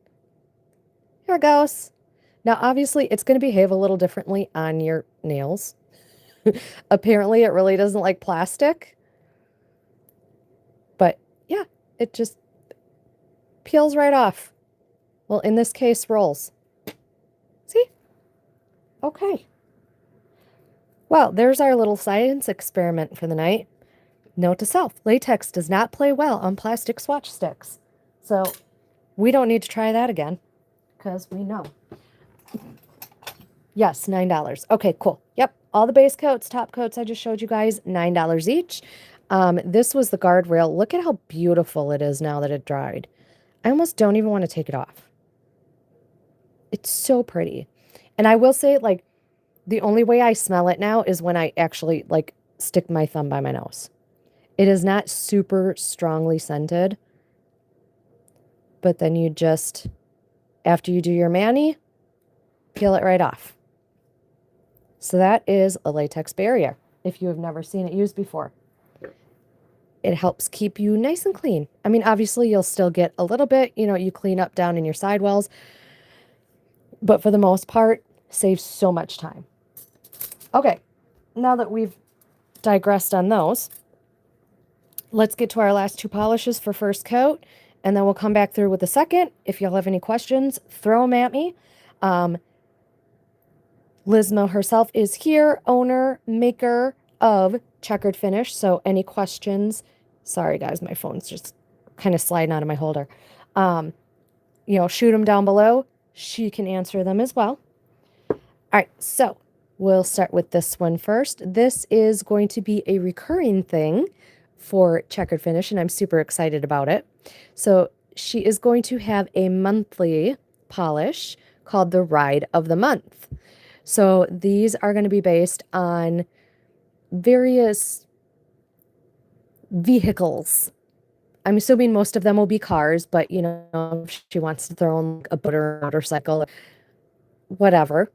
Here it goes. Now, obviously, it's going to behave a little differently on your nails. Apparently, it really doesn't like plastic. But yeah, it just peels right off. Well, in this case, rolls. See? Okay. Well, there's our little science experiment for the night. Note to self, latex does not play well on plastic swatch sticks. So we don't need to try that again because we know. Yes, $9. Okay, cool. Yep, all the base coats, top coats I just showed you guys, $9 each. This was the guardrail. Look at how beautiful it is now that it dried. I almost don't even want to take it off. It's so pretty. And I will say, like, the only way I smell it now is when I actually, like, stick my thumb by my nose. It is not super strongly scented. But then you just, after you do your mani, peel it right off. So that is a latex barrier, if you have never seen it used before. It helps keep you nice and clean. I mean, obviously you'll still get a little bit, you clean up down in your sidewalls, but for the most part, saves so much time. Okay, now that we've digressed on those, let's get to our last two polishes for first coat, and then we'll come back through with the second. If y'all have any questions, throw them at me. Lizmo herself is here, owner, maker of Checkered Finish. So any questions, sorry guys, my phone's just kind of sliding out of my holder. Shoot them down below. She can answer them as well. All right, so we'll start with this one first. This is going to be a recurring thing for Checkered Finish, and I'm super excited about it. So she is going to have a monthly polish called the Ride of the Month. So these are going to be based on various vehicles. I'm assuming most of them will be cars, but if she wants to throw in a boat or a motorcycle, whatever,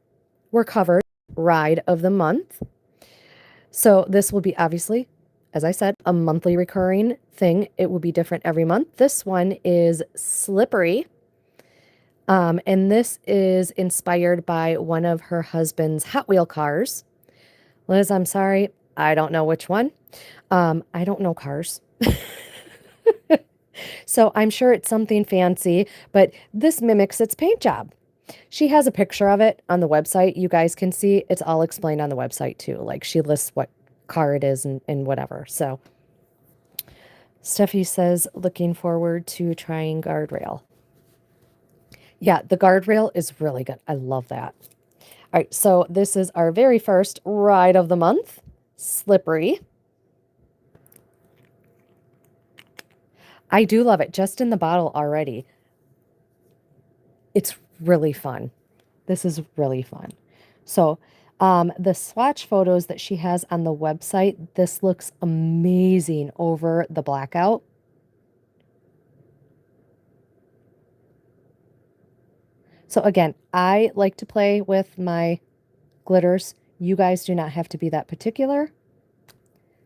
we're covered. Ride of the month. So this will be obviously, as I said, a monthly recurring thing. It will be different every month. This one is Slippery. And this is inspired by one of her husband's Hot Wheel cars. Liz, I'm sorry, I don't know which one. I don't know cars. So I'm sure it's something fancy, but this mimics its paint job. She has a picture of it on the website. You guys can see it's all explained on the website too. Like she lists what car it is and whatever. So Steffi says, looking forward to trying guardrail. Yeah, the guardrail is really good. I love that. All right, so this is our very first ride of the month, Slippery. I do love it just in the bottle already. It's really fun. This is really fun. So the swatch photos that she has on the website, this looks amazing over the blackout. So again, I like to play with my glitters. You guys do not have to be that particular.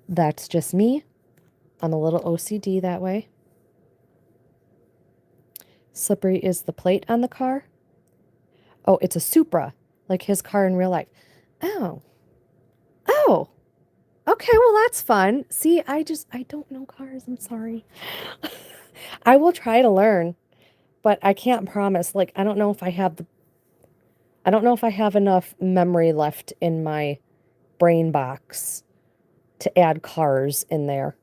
That's just me. I'm a little OCD that way. Slippery is the plate on the car. Oh, it's a Supra, like his car in real life. Oh. Oh. Okay, well, that's fun. See, I don't know cars. I'm sorry. I will try to learn, but I can't promise. Like, I don't know if I have enough memory left in my brain box to add cars in there.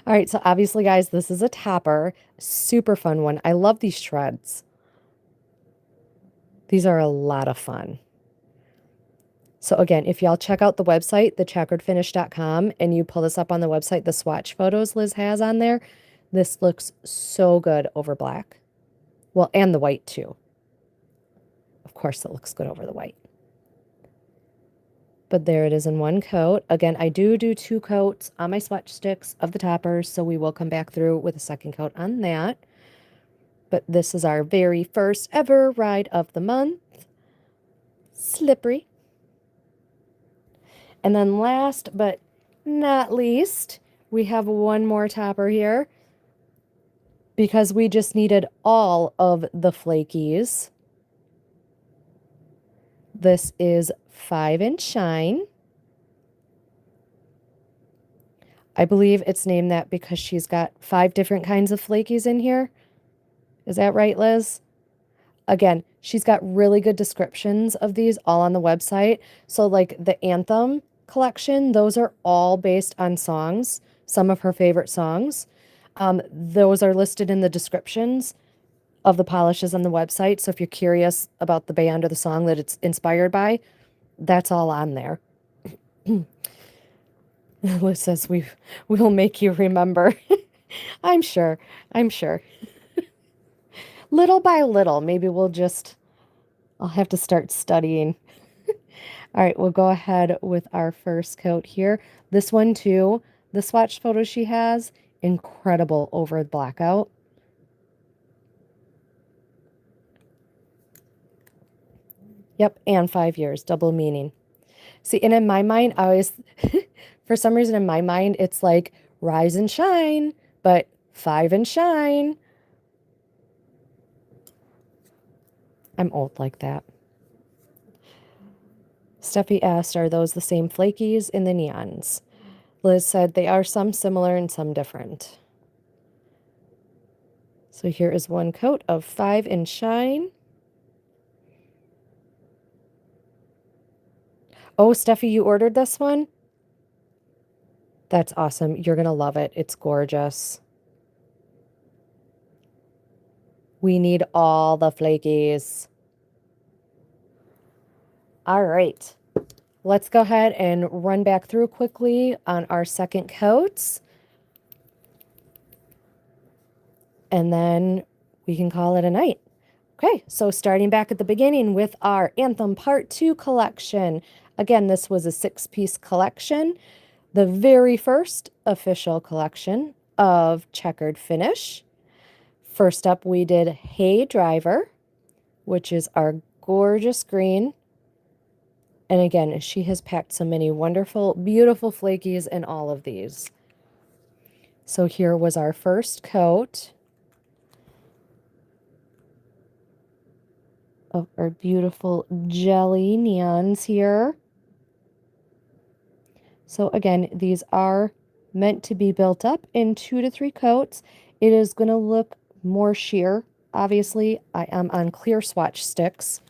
All right, so obviously, guys, this is a topper. Super fun one. I love these shreds. These are a lot of fun. So again, if y'all check out the website, thecheckeredfinish.com, and you pull this up on the website, the swatch photos Liz has on there, this looks so good over black. Well, and the white too. Of course, it looks good over the white. But there it is in one coat. Again, I do 2 coats on my swatch sticks of the toppers, so we will come back through with a second coat on that. But this is our very first ever ride of the month. Slippery. And then last but not least, we have one more topper here because we just needed all of the flakies. This is 5 and Shine. I believe it's named that because she's got 5 different kinds of flakies in here. Is that right, Liz? Again, she's got really good descriptions of these all on the website. So like the Anthem collection, those are all based on songs, some of her favorite songs. Those are listed in the descriptions of the polishes on the website. So if you're curious about the band or the song that it's inspired by, that's all on there. Liz says we'll make you remember. I'm sure. Little by little, maybe I'll have to start studying. All right, we'll go ahead with our first coat here. This one too, the swatch photo she has, incredible over blackout. Yep, and 5 years, double meaning. See, and in my mind, I always, for some reason in my mind, it's like rise and shine, but 5 and shine. I'm old like that. Steffi asked, are those the same flakies in the neons? Liz said they are some similar and some different. So here is one coat of 5 and shine. Oh, Steffi, you ordered this one? That's awesome. You're going to love it. It's gorgeous. We need all the flakies. All right. Let's go ahead and run back through quickly on our second coats. And then we can call it a night. Okay, so starting back at the beginning with our Anthem Part 2 collection. Again, this was a 6-piece collection. The very first official collection of Checkered Finish. First up, we did Hey Driver, which is our gorgeous green. And again, she has packed so many wonderful, beautiful flakies in all of these. So here was our first coat of our beautiful jelly neons here. So again, these are meant to be built up in 2 to 3 coats. It is going to look more sheer. Obviously, I am on clear swatch sticks,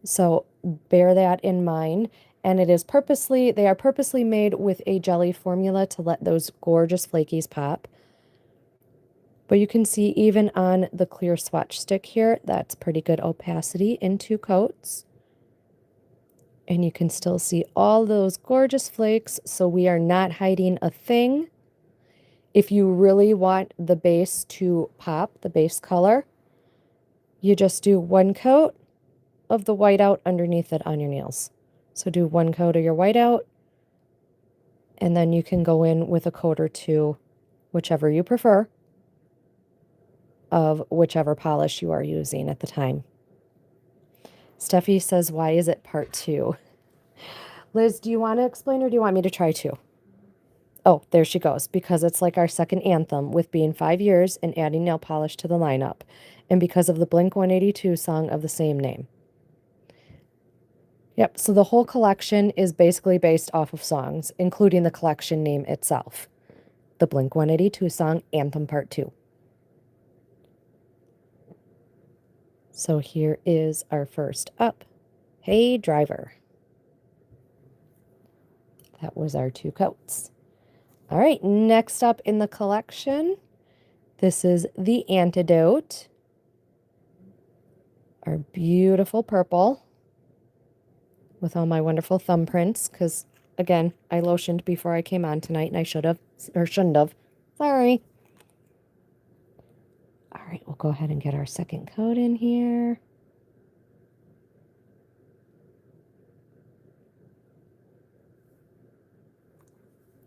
so bear that in mind. And it is they are purposely made with a jelly formula to let those gorgeous flakies pop. But you can see even on the clear swatch stick here, that's pretty good opacity in 2 coats. And you can still see all those gorgeous flakes, so we are not hiding a thing. If you really want the base to pop, the base color, you just do 1 coat of the whiteout underneath it on your nails. So do 1 coat of your whiteout, and then you can go in with a coat or 2, whichever you prefer, of whichever polish you are using at the time. Steffi says, why is it part 2? Liz, do you want to explain or do you want me to try to? Oh, there she goes. Because it's like our second anthem with being 5 years and adding nail polish to the lineup. And because of the Blink-182 song of the same name. Yep, so the whole collection is basically based off of songs, including the collection name itself. The Blink-182 song, Anthem Part 2. So here is our first up. Hey Driver. That was our 2 coats. All right, next up in the collection, this is the Antidote. Our beautiful purple with all my wonderful thumbprints, because, again, I lotioned before I came on tonight, and I should have, or shouldn't have. Sorry. All right, we'll go ahead and get our second coat in here.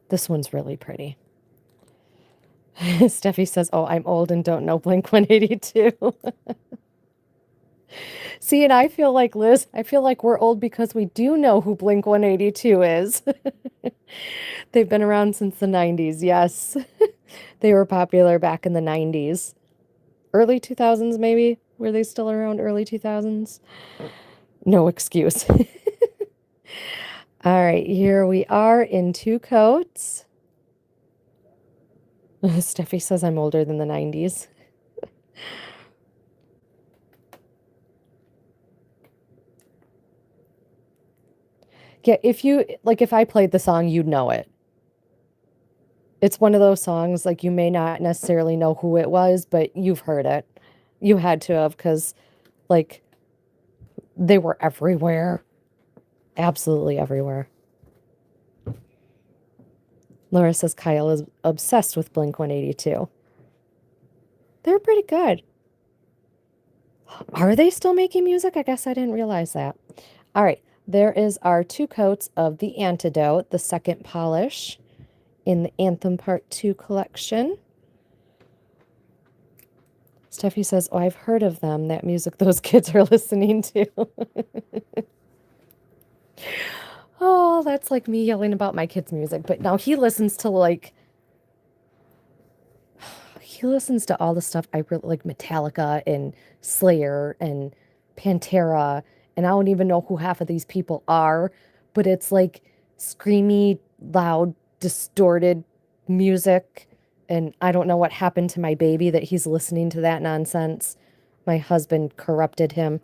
This one's really pretty. Steffi says, oh, I'm old and don't know Blink-182. See, and I feel like, Liz, I feel like we're old because we do know who Blink-182 is. They've been around since the 90s, yes. They were popular back in the 90s. Early 2000s, maybe? Were they still around early 2000s? No excuse. All right, here we are in 2 coats. Steffi says I'm older than the 90s. Yeah, if I played the song, you'd know it. It's one of those songs, like, you may not necessarily know who it was, but you've heard it. You had to have, because, like, they were everywhere. Absolutely everywhere. Laura says Kyle is obsessed with Blink-182. They're pretty good. Are they still making music? I guess I didn't realize that. All right, there is our 2 coats of the Antidote, the second polish in the Anthem Part 2 collection. Steffi says, oh, I've heard of them, that music those kids are listening to. Oh, that's like me yelling about my kid's music. But now he listens to all the stuff I really like, Metallica and Slayer and Pantera, and I don't even know who half of these people are, but it's like screamy, loud, distorted music. And I don't know what happened to my baby that he's listening to that nonsense. My husband corrupted him.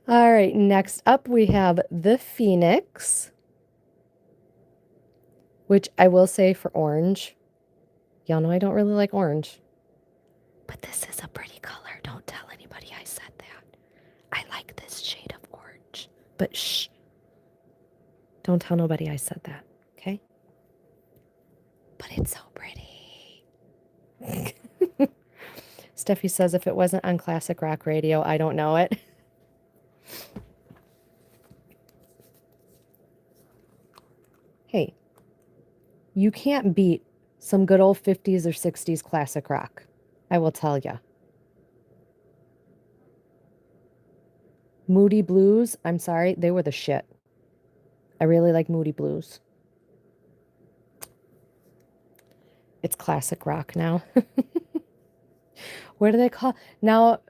All right, next up we have the Phoenix, which I will say for orange, y'all know I don't really like orange, but this is a pretty color. Don't tell anybody I said that. I like this shade of orange, but shh, don't tell nobody I said that, okay? But it's so pretty. Steffi says if it wasn't on classic rock radio, I don't know it. Hey, you can't beat some good old 50s or 60s classic rock. I will tell ya. Moody Blues, I'm sorry, they were the shit. I really like Moody Blues. It's classic rock now. What do they call now?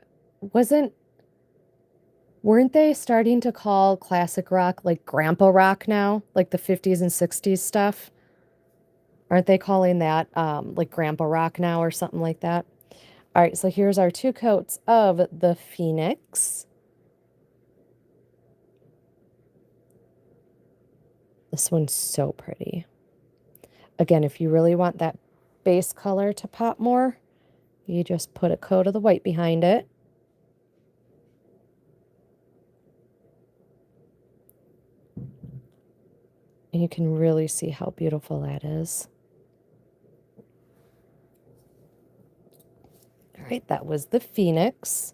Weren't they starting to call classic rock like grandpa rock now? Like the 50s and 60s stuff? Aren't they calling that like grandpa rock now or something like that? All right, so here's our two coats of the Phoenix. This one's so pretty. Again, if you really want that base color to pop more, you just put a coat of the white behind it. And you can really see how beautiful that is. All right, that was the Phoenix.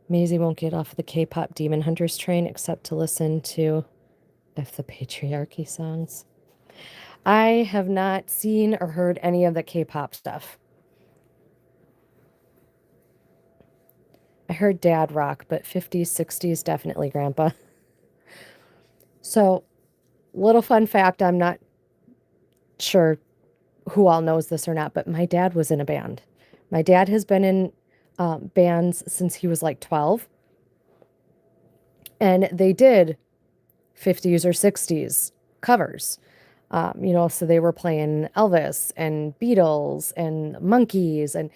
Maisie won't get off the K-pop Demon Hunters train except to listen to F the Patriarchy songs. I have not seen or heard any of the K-pop stuff. I heard dad rock, but 50s, 60s, definitely grandpa. So, little fun fact, I'm not sure who all knows this or not, but my dad was in a band. My dad has been in bands since he was like 12. And they did 50s or 60s covers. So they were playing Elvis and Beatles and Monkees, and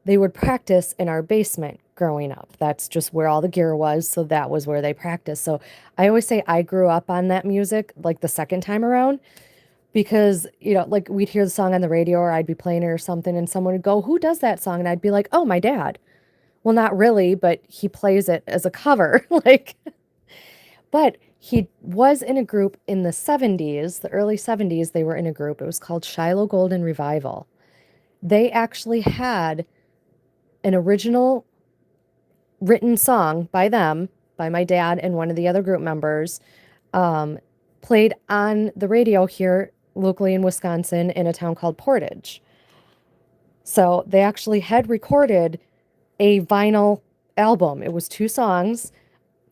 they would practice in our basement growing up. That's just where all the gear was, so that was where they practiced. So I always say I grew up on that music like the second time around because, like we'd hear the song on the radio or I'd be playing it or something and someone would go, "Who does that song?" And I'd be like, "Oh, my dad." Well, not really, but he plays it as a cover. But he was in a group in the 70s, the early 70s, they were in a group. It was called Shiloh Golden Revival. They actually had an original written song by them, by my dad and one of the other group members, played on the radio here locally in Wisconsin in a town called Portage. So they actually had recorded a vinyl album. It was 2 songs.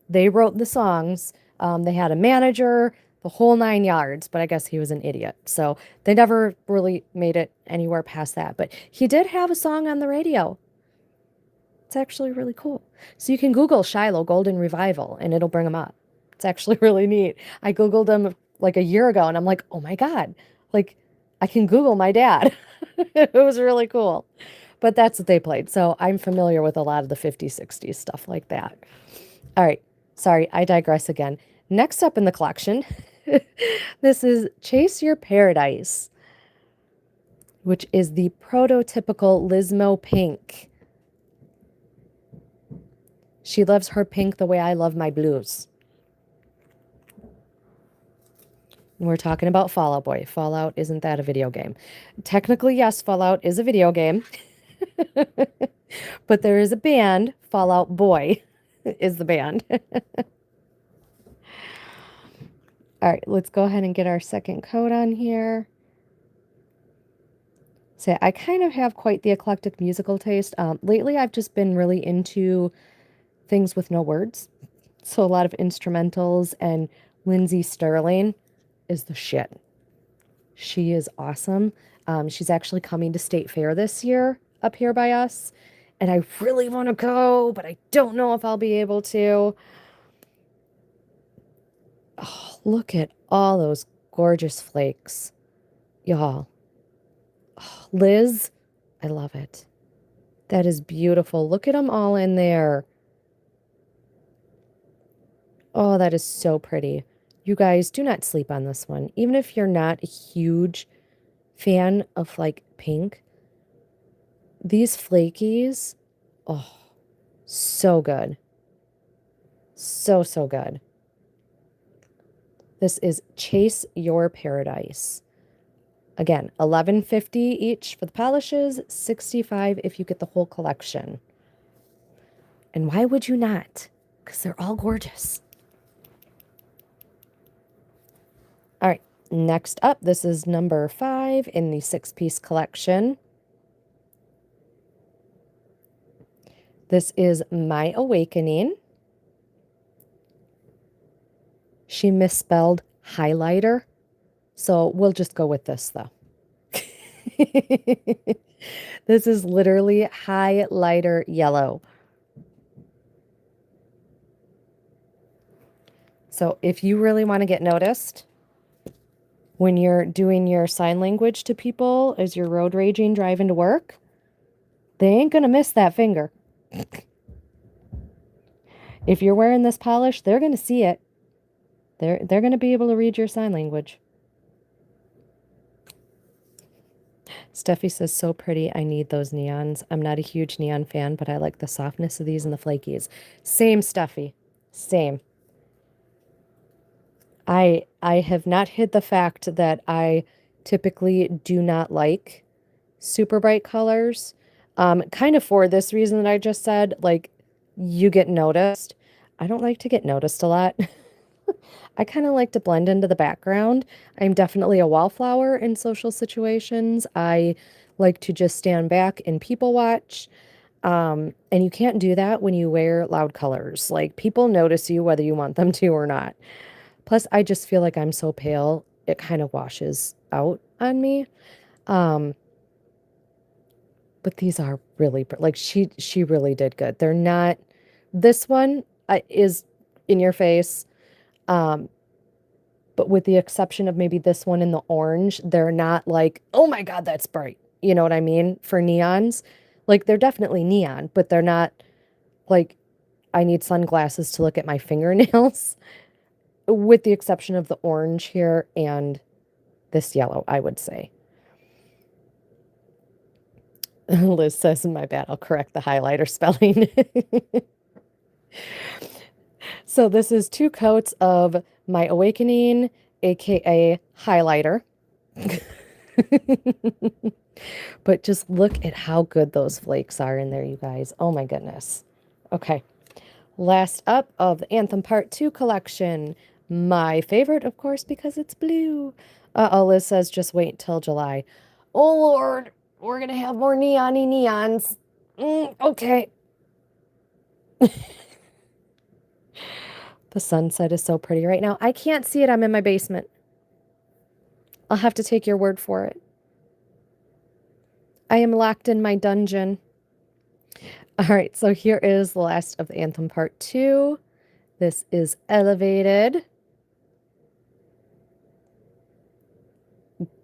They wrote the songs. They had a manager, the whole 9 yards, but I guess he was an idiot. So they never really made it anywhere past that. But he did have a song on the radio. It's actually really cool. So you can Google Shiloh Golden Revival and it'll bring them up. It's actually really neat. I Googled them like a year ago and I'm like, oh my God, like I can Google my dad. It was really cool. But that's what they played. So I'm familiar with a lot of the 50s, 60s stuff like that. All right. Sorry, I digress again. Next up in the collection, this is Chase Your Paradise, which is the prototypical Lizmo pink. She loves her pink the way I love my blues. And we're talking about Fall Out Boy. Fallout, isn't that a video game? Technically, yes, Fallout is a video game. But there is a band, Fall Out Boy is the band. All right, let's go ahead and get our second coat on here. say I kind of have quite the eclectic musical taste. Lately, I've just been really into things with no words. So a lot of instrumentals, and Lindsay Sterling is the shit. She is awesome. She's actually coming to State Fair this year up here by us. And I really want to go, but I don't know if I'll be able to. Oh, look at all those gorgeous flakes. Y'all. Oh, Liz, I love it. That is beautiful. Look at them all in there. Oh, that is so pretty. You guys, do not sleep on this one. Even if you're not a huge fan of like pink, these flakies, oh, so good. So, so good. This is Chase Your Paradise. Again, $11.50 each for the polishes, $65 if you get the whole collection. And why would you not? Because they're all gorgeous. All right, next up, this is number 5 in the 6-piece collection. This is My Awakening. She misspelled highlighter, so we'll just go with this, though. This is literally highlighter yellow. So if you really want to get noticed when you're doing your sign language to people as you're road raging driving to work, they ain't going to miss that finger. If you're wearing this polish, they're going to see it. They're going to be able to read your sign language. Steffi says, so pretty. I need those neons. I'm not a huge neon fan, but I like the softness of these and the flakies. Same, Steffi. Same. I have not hid the fact that I typically do not like super bright colors. Kind of for this reason that I just said, like, you get noticed. I don't like to get noticed a lot. I kind of like to blend into the background. I'm definitely a wallflower in social situations. I like to just stand back and people watch. And you can't do that when you wear loud colors. Like, people notice you whether you want them to or not. Plus, I just feel like I'm so pale, it kind of washes out on me. Um, but these are really, like, she really did good. They're not, this one is in your face. But with the exception of maybe this one in the orange, they're not like, oh my God, that's bright. You know what I mean? For neons, like, they're definitely neon, but they're not like, I need sunglasses to look at my fingernails, with the exception of the orange here and this yellow, I would say. Liz says, my bad, I'll correct the highlighter spelling. So this is 2 coats of My Awakening, aka highlighter. But just look at how good those flakes are in there, you guys. Oh my goodness. Okay. Last up of the Anthem Part 2 collection. My favorite, of course, because it's blue. Uh-oh, Liz says just wait till July. Oh, Lord. We're going to have more neon-y neons. Okay. The sunset is so pretty right now. I can't see it. I'm in my basement. I'll have to take your word for it. I am locked in my dungeon. All right, so here is the last of the Anthem Part 2. This is Elevated.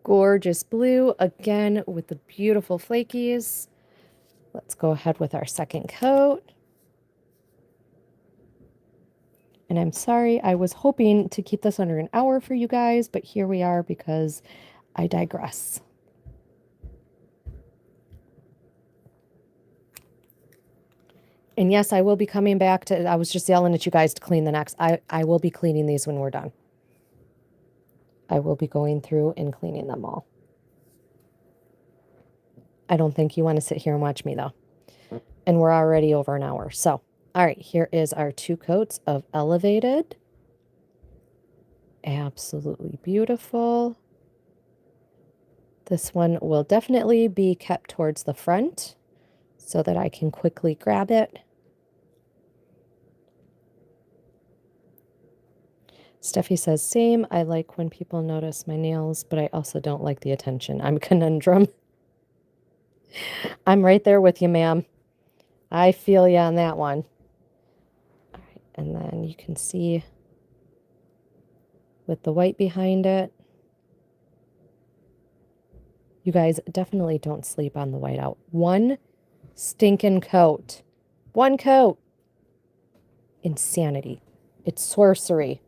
Gorgeous blue, again, with the beautiful flakies. Let's go ahead with our second coat. And I'm sorry, I was hoping to keep this under an hour for you guys, but here we are because I digress. And yes, I will be coming back to, I was just yelling at you guys to clean the next. I will be cleaning these when we're done. I will be going through and cleaning them all. I don't think you want to sit here and watch me, though. And we're already over an hour. So, all right, here is our 2 coats of Elevated. Absolutely beautiful. This one will definitely be kept towards the front so that I can quickly grab it. Steffi says, same. I like when people notice my nails, but I also don't like the attention. I'm a conundrum. I'm right there with you, ma'am. I feel you on that one. All right, and then you can see with the white behind it. You guys definitely don't sleep on the whiteout. One stinking coat. One coat. Insanity. It's sorcery.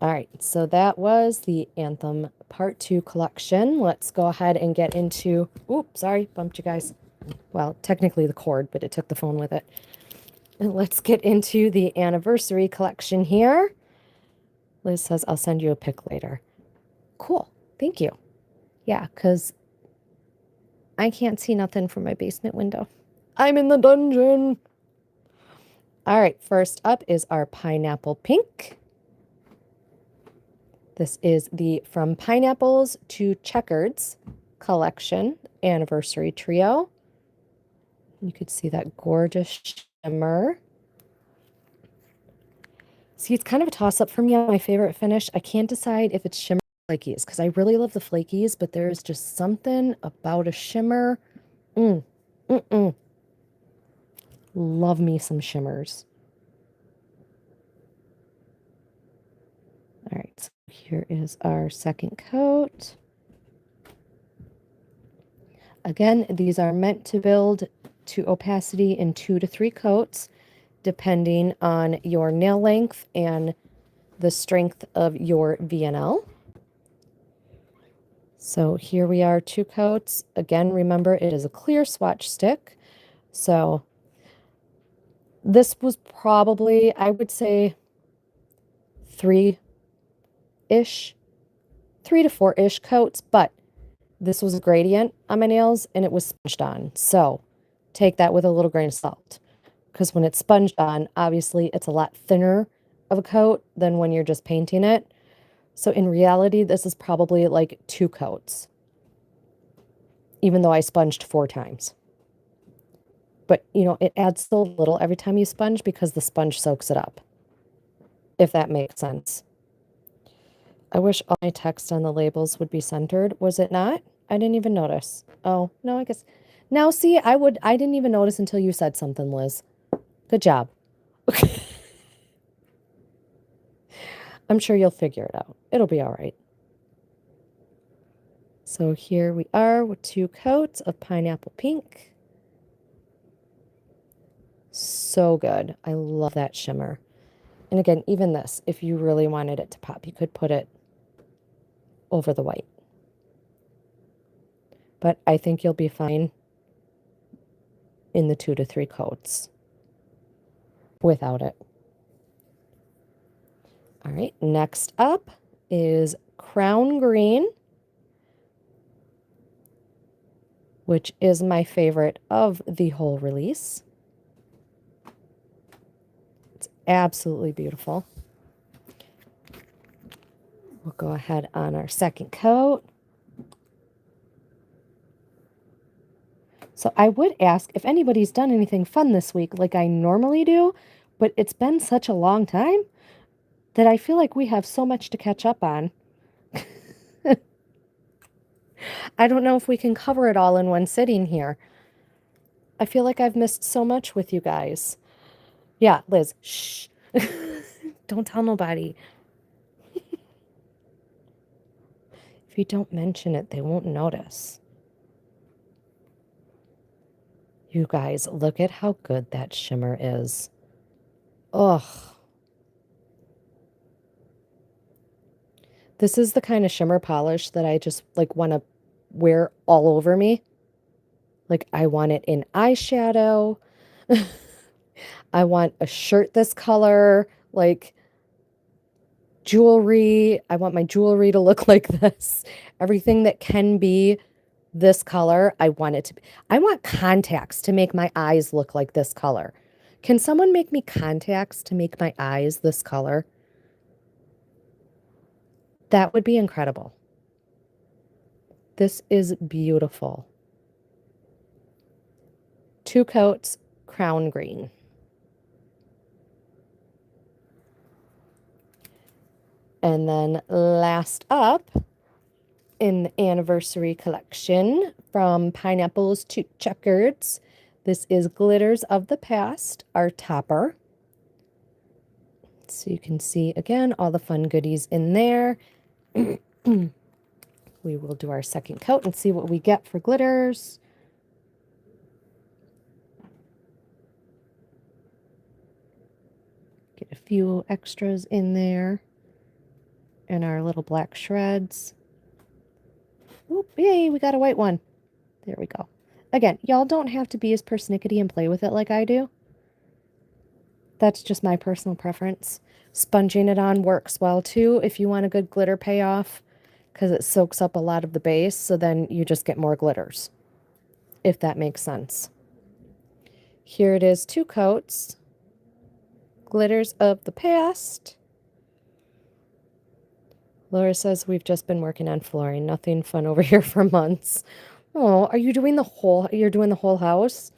All right, so that was the Anthem Part 2 collection. Let's go ahead and get into... Oops, sorry, bumped you guys. Well, technically the cord, but it took the phone with it. And let's get into the anniversary collection here. Liz says, I'll send you a pic later. Cool, thank you. Yeah, because I can't see nothing from my basement window. I'm in the dungeon. All right, first up is our pineapple pink. This is the From Pineapples to Checkers collection anniversary trio. You could see that gorgeous shimmer. See, it's kind of a toss-up for me on my favorite finish. I can't decide if it's shimmer or flakies because I really love the flakies, but there's just something about a shimmer. Love me some shimmers. All right, so here is our second coat. Again, these are meant to build to opacity in 2 to 3 coats, depending on your nail length and the strength of your VNL. So here we are, 2 coats. Again, remember it is a clear swatch stick. So this was probably, I would say, 3-ish, 3 to 4-ish coats, but this was a gradient on my nails and it was sponged on. So take that with a little grain of salt. Because when it's sponged on, obviously it's a lot thinner of a coat than when you're just painting it. So in reality, this is probably like 2 coats, even though I sponged 4 times. But, you know, it adds so little every time you sponge because the sponge soaks it up, if that makes sense. I wish all my text on the labels would be centered. Was it not? I didn't even notice. Oh, no, I guess. Now, see, I didn't even notice until you said something, Liz. Good job. I'm sure you'll figure it out. It'll be all right. So here we are with 2 coats of pineapple pink. So good. I love that shimmer. And again, even this, if you really wanted it to pop, you could put it over the white. But I think you'll be fine in the 2 to 3 coats without it. All right, next up is Crown Green, which is my favorite of the whole release. It's absolutely beautiful. We'll go ahead on our second coat. So I would ask if anybody's done anything fun this week like I normally do, but it's been such a long time that I feel like we have so much to catch up on. I don't know if we can cover it all in one sitting here. I feel like I've missed so much with you guys. Yeah, Liz, shh. Don't tell nobody. If you don't mention it, they won't notice. You guys, look at how good that shimmer is. Ugh. This is the kind of shimmer polish that I just like want to wear all over me. Like I want it in eyeshadow. I want a shirt this color, like jewelry. I want my jewelry to look like this. Everything that can be this color, I want it to be. I want contacts to make my eyes look like this color. Can someone make me contacts to make my eyes this color? That would be incredible. This is beautiful. 2 coats, crown green. And then last up, in the anniversary collection from Pineapples to Checkers, this is Glitters of the Past, our topper. So you can see, again, all the fun goodies in there. We will do our second coat and see what we get for glitters. Get a few extras in there. And our little black shreds. Oop, yay, we got a white one. There we go. Again, y'all don't have to be as persnickety and play with it like I do. That's just my personal preference. Sponging it on works well too if you want a good glitter payoff, because it soaks up a lot of the base, so then you just get more glitters, if that makes sense. Here it is, 2 coats. Glitters of the Past. Laura says we've just been working on flooring. Nothing fun over here for months. Oh, are you doing you're doing the whole house?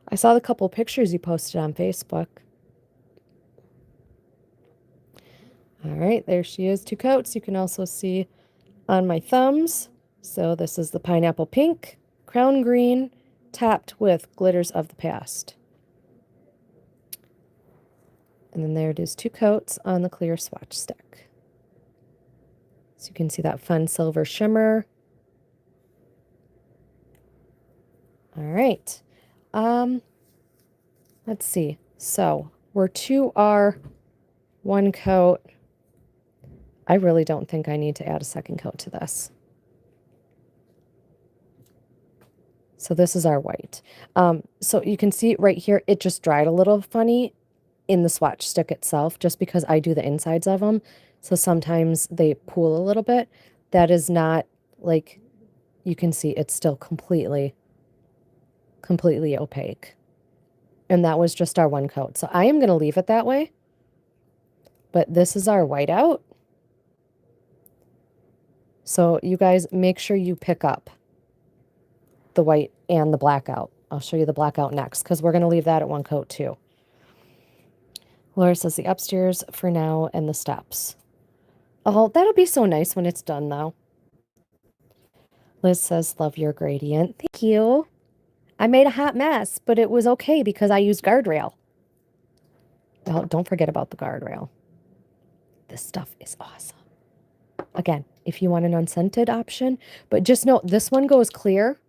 I saw the couple pictures you posted on Facebook. All right, there she is, 2 coats. You can also see on my thumbs. So this is the pineapple pink, crown green, topped with glitters of the past. And then there it is, 2 coats on the clear swatch stick. So you can see that fun silver shimmer. All right. Let's see. So we're to our 1 coat. I really don't think I need to add a second coat to this. So this is our white. So you can see right here, it just dried a little funny in the swatch stick itself, just because I do the insides of them. So sometimes they pool a little bit. That is not, like, you can see it's still completely opaque. And that was just our 1 coat. So I am going to leave it that way. But this is our whiteout. So you guys make sure you pick up the white and the blackout. I'll show you the blackout next, because we're going to leave that at 1 coat too. Laura says the upstairs for now and the steps. Oh, that'll be so nice when it's done though. Liz says, love your gradient. Thank you. I made a hot mess, but it was okay because I used guardrail. Oh, don't forget about the guardrail. This stuff is awesome. Again, if you want an unscented option, but just know this one goes clear.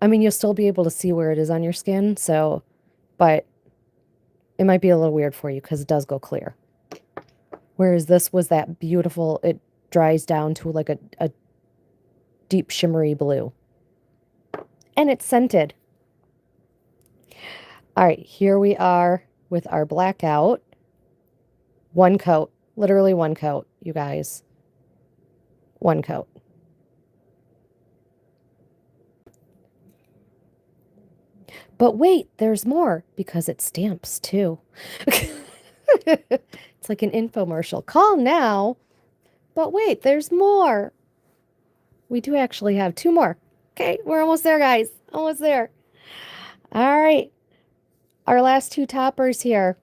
I mean, you'll still be able to see where it is on your skin, so, but it might be a little weird for you because it does go clear. Whereas this was that beautiful, it dries down to like a deep shimmery blue. And it's scented. All right, here we are with our blackout. 1 coat, literally 1 coat, you guys. 1 coat. But wait, there's more, because it stamps too. It's like an infomercial. Call now. But wait, there's more. We do actually have 2 more. Okay, we're almost there, guys. Almost there. All right. Our last 2 toppers here.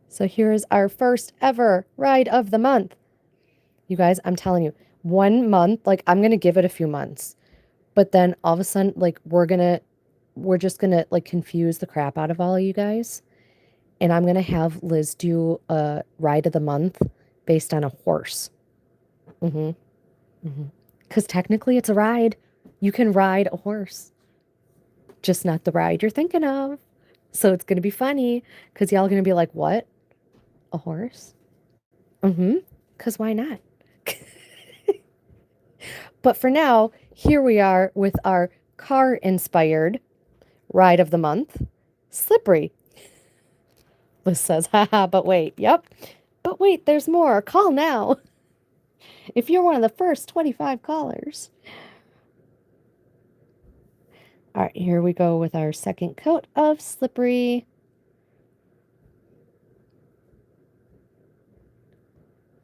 So here's our first ever ride of the month. You guys, I'm telling you, 1 month, like I'm going to give it a few months. But then all of a sudden, like we're just going to like confuse the crap out of all of you guys. And I'm going to have Liz do a ride of the month based on a horse. Because technically it's a ride. You can ride a horse. Just not the ride you're thinking of. So it's going to be funny because y'all are going to be like, what? A horse? Because why not? But for now, here we are with our car-inspired ride of the month, Slippery. Liz says, haha, but wait, yep. But wait, there's more. Call now. If you're one of the first 25 callers. All right, here we go with our second coat of Slippery.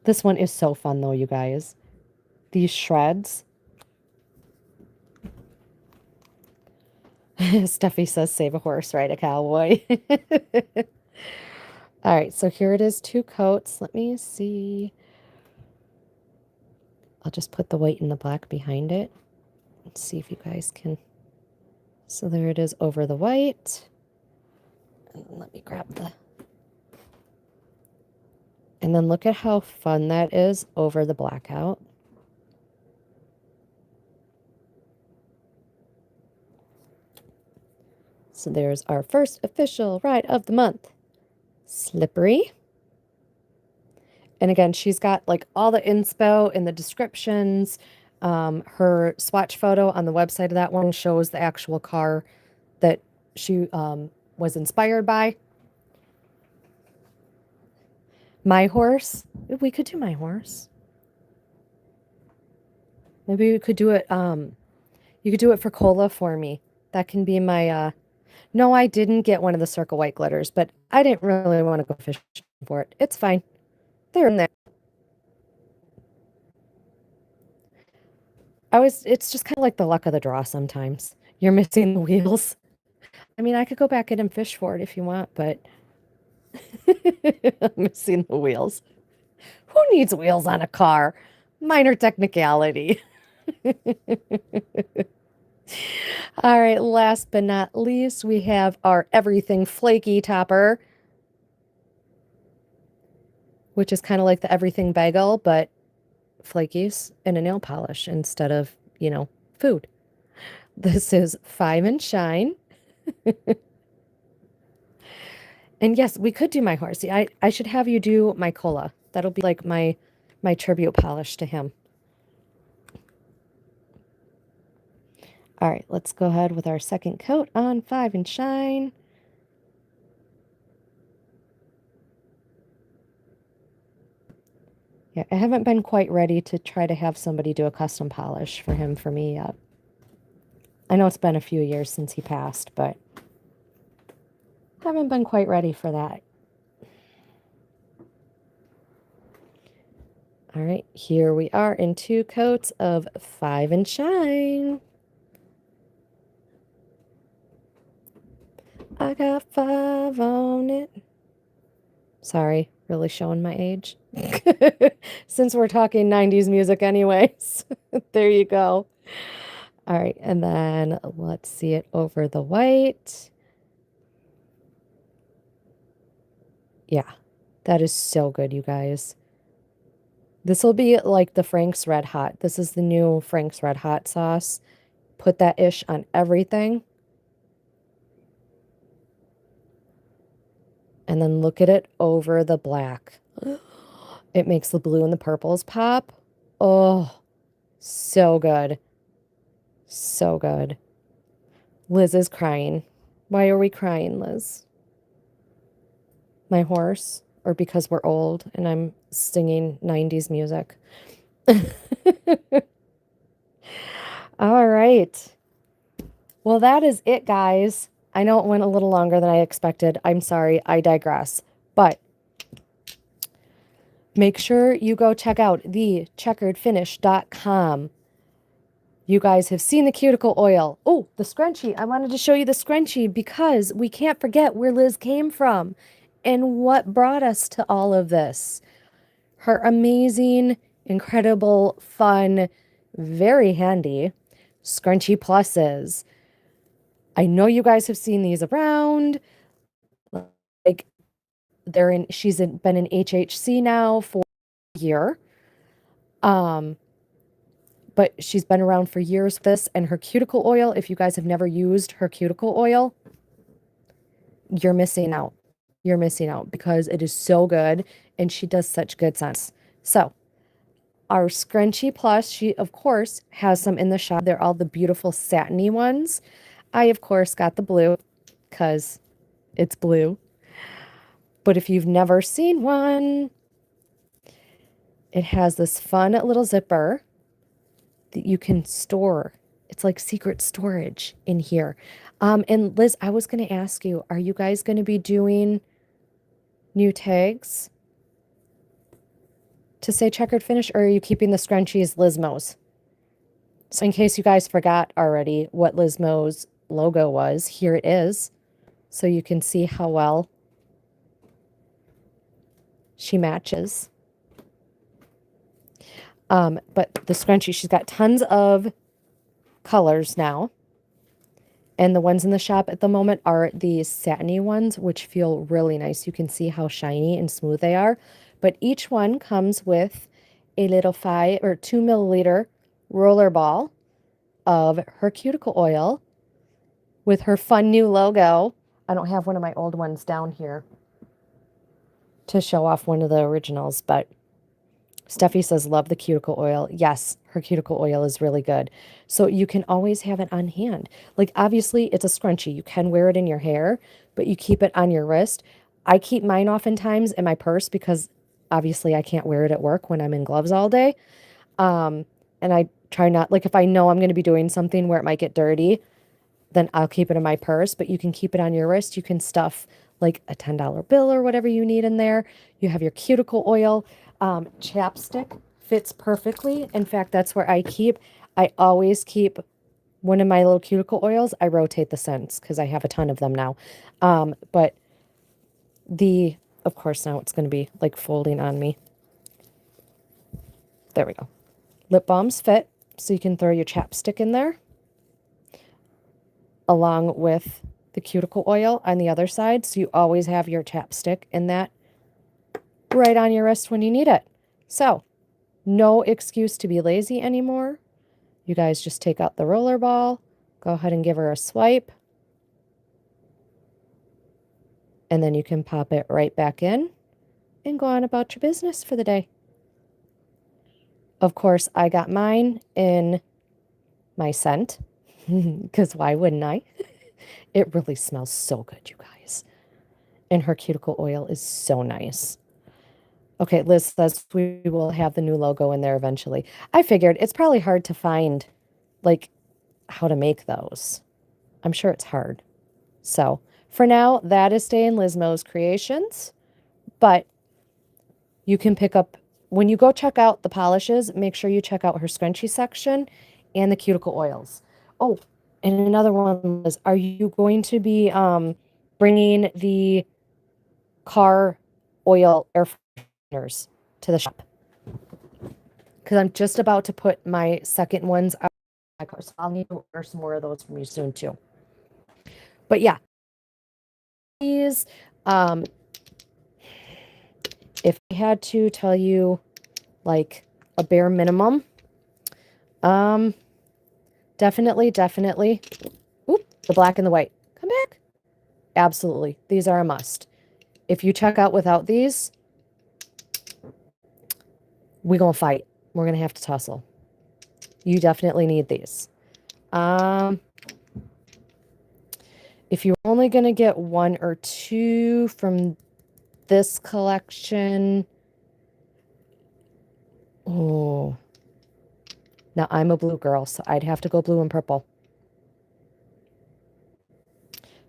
This one is so fun though, you guys. these shreds. Steffi says, save a horse, ride a cowboy. All right, so here it is, 2 coats. Let me see. I'll just put the white and the black behind it. Let's see if you guys can. So there it is over the white. And let me grab the. And then look at how fun that is over the blackout. So there's our first official ride of the month. Slippery. And again, she's got like all the inspo in the descriptions. Her swatch photo on the website of that one shows the actual car that she was inspired by. My horse. We could do my horse. Maybe we could do it. You could do it for cola for me. That can be my. No, I didn't get one of the Circle White glitters, but I didn't really want to go fishing for it. It's fine. They're in there. It's just kind of like the luck of the draw sometimes. You're missing the wheels. I mean, I could go back in and fish for it if you want, but I'm missing the wheels. Who needs wheels on a car? Minor technicality. All right, last but not least, we have our Everything Flaky topper, which is kind of like the Everything Bagel, but flakies and a nail polish instead of, food. This is 5 and Shine. And yes, we could do my horsey. I should have you do my cola. That'll be like my tribute polish to him. All right, let's go ahead with our second coat on 5 and Shine. Yeah, I haven't been quite ready to try to have somebody do a custom polish for him for me yet. I know it's been a few years since he passed, but haven't been quite ready for that. All right, here we are in 2 coats of 5 and Shine. I got 5 on it. Sorry, really showing my age. Since we're talking 90s music anyways. There you go. All right, and then let's see it over the white. Yeah, that is so good, you guys. This will be like the Frank's Red Hot. This is the new Frank's Red Hot sauce. Put that ish on everything. And then look at it over the black. It makes the blue and the purples pop. Oh, so good. So good. Liz is crying. Why are we crying, Liz? My horse? Or because we're old and I'm singing 90s music? All right. Well, that is it, guys. I know it went a little longer than I expected. I'm sorry. I digress. But make sure you go check out the checkeredfinish.com. You guys have seen the cuticle oil. Oh, the scrunchie. I wanted to show you the scrunchie because we can't forget where Liz came from and what brought us to all of this. Her amazing, incredible, fun, very handy scrunchie pluses. I know you guys have seen these around. Like she's been in HHC now for a year. But she's been around for years with this, and her cuticle oil, if you guys have never used her cuticle oil, you're missing out. You're missing out because it is so good and she does such good scents. So our scrunchie plus, she of course has some in the shop. They're all the beautiful satiny ones. I of course got the blue because it's blue. But if you've never seen one, it has this fun little zipper that you can store. It's like secret storage in here. And Liz, I was going to ask you, are you guys going to be doing new tags? to say Checkered Finish, or are you keeping the Scrunchies Lizmos? So in case you guys forgot already what Lizmo's logo was, here it is. So you can see how well she matches. But the scrunchie, she's got tons of colors now. And the ones in the shop at the moment are these satiny ones, which feel really nice. You can see how shiny and smooth they are. But each one comes with a little 5 or 2 milliliter roller ball of her cuticle oil with her fun new logo. I don't have one of my old ones down here to show off one of the originals, but Steffi says, love the cuticle oil. Yes, her cuticle oil is really good. So you can always have it on hand. Like, obviously, it's a scrunchie. You can wear it in your hair, but you keep it on your wrist. I keep mine oftentimes in my purse because obviously I can't wear it at work when I'm in gloves all day. And I try not, like, if I know I'm going to be doing something where it might get dirty, then I'll keep it in my purse, but you can keep it on your wrist. You can stuff like a $10 bill or whatever you need in there. You have your cuticle oil. Chapstick fits perfectly. In fact, that's where I always keep one of my little cuticle oils. I rotate the scents because I have a ton of them now. But of course, now it's going to be like folding on me. There we go. Lip balms fit, so you can throw your chapstick in there along with the cuticle oil on the other side. So you always have your chapstick in that right on your wrist when you need it. So no excuse to be lazy anymore. You guys just take out the roller ball, go ahead and give her a swipe, and then you can pop it right back in and go on about your business for the day. Of course, I got mine in my scent, because why wouldn't I? It really smells so good, you guys. And her cuticle oil is so nice. Okay, Liz says we will have the new logo in there eventually. I figured it's probably hard to find, like, how to make those. I'm sure it's hard. So for now, that is staying Lizmo's Creations. But you can pick up, when you go check out the polishes, make sure you check out her scrunchie section and the cuticle oils. Oh, and another one is, are you going to be bringing the car oil air fresheners to the shop? Because I'm just about to put my second ones out my car, so I'll need to order some more of those from you soon too. But yeah, these, if I had to tell you like a bare minimum, definitely. Oop, the black and the white. Come back. Absolutely. These are a must. If you check out without these, we're going to fight. We're going to have to tussle. You definitely need these. If you're only going to get 1 or 2 from this collection, oh, now I'm a blue girl, so I'd have to go blue and purple.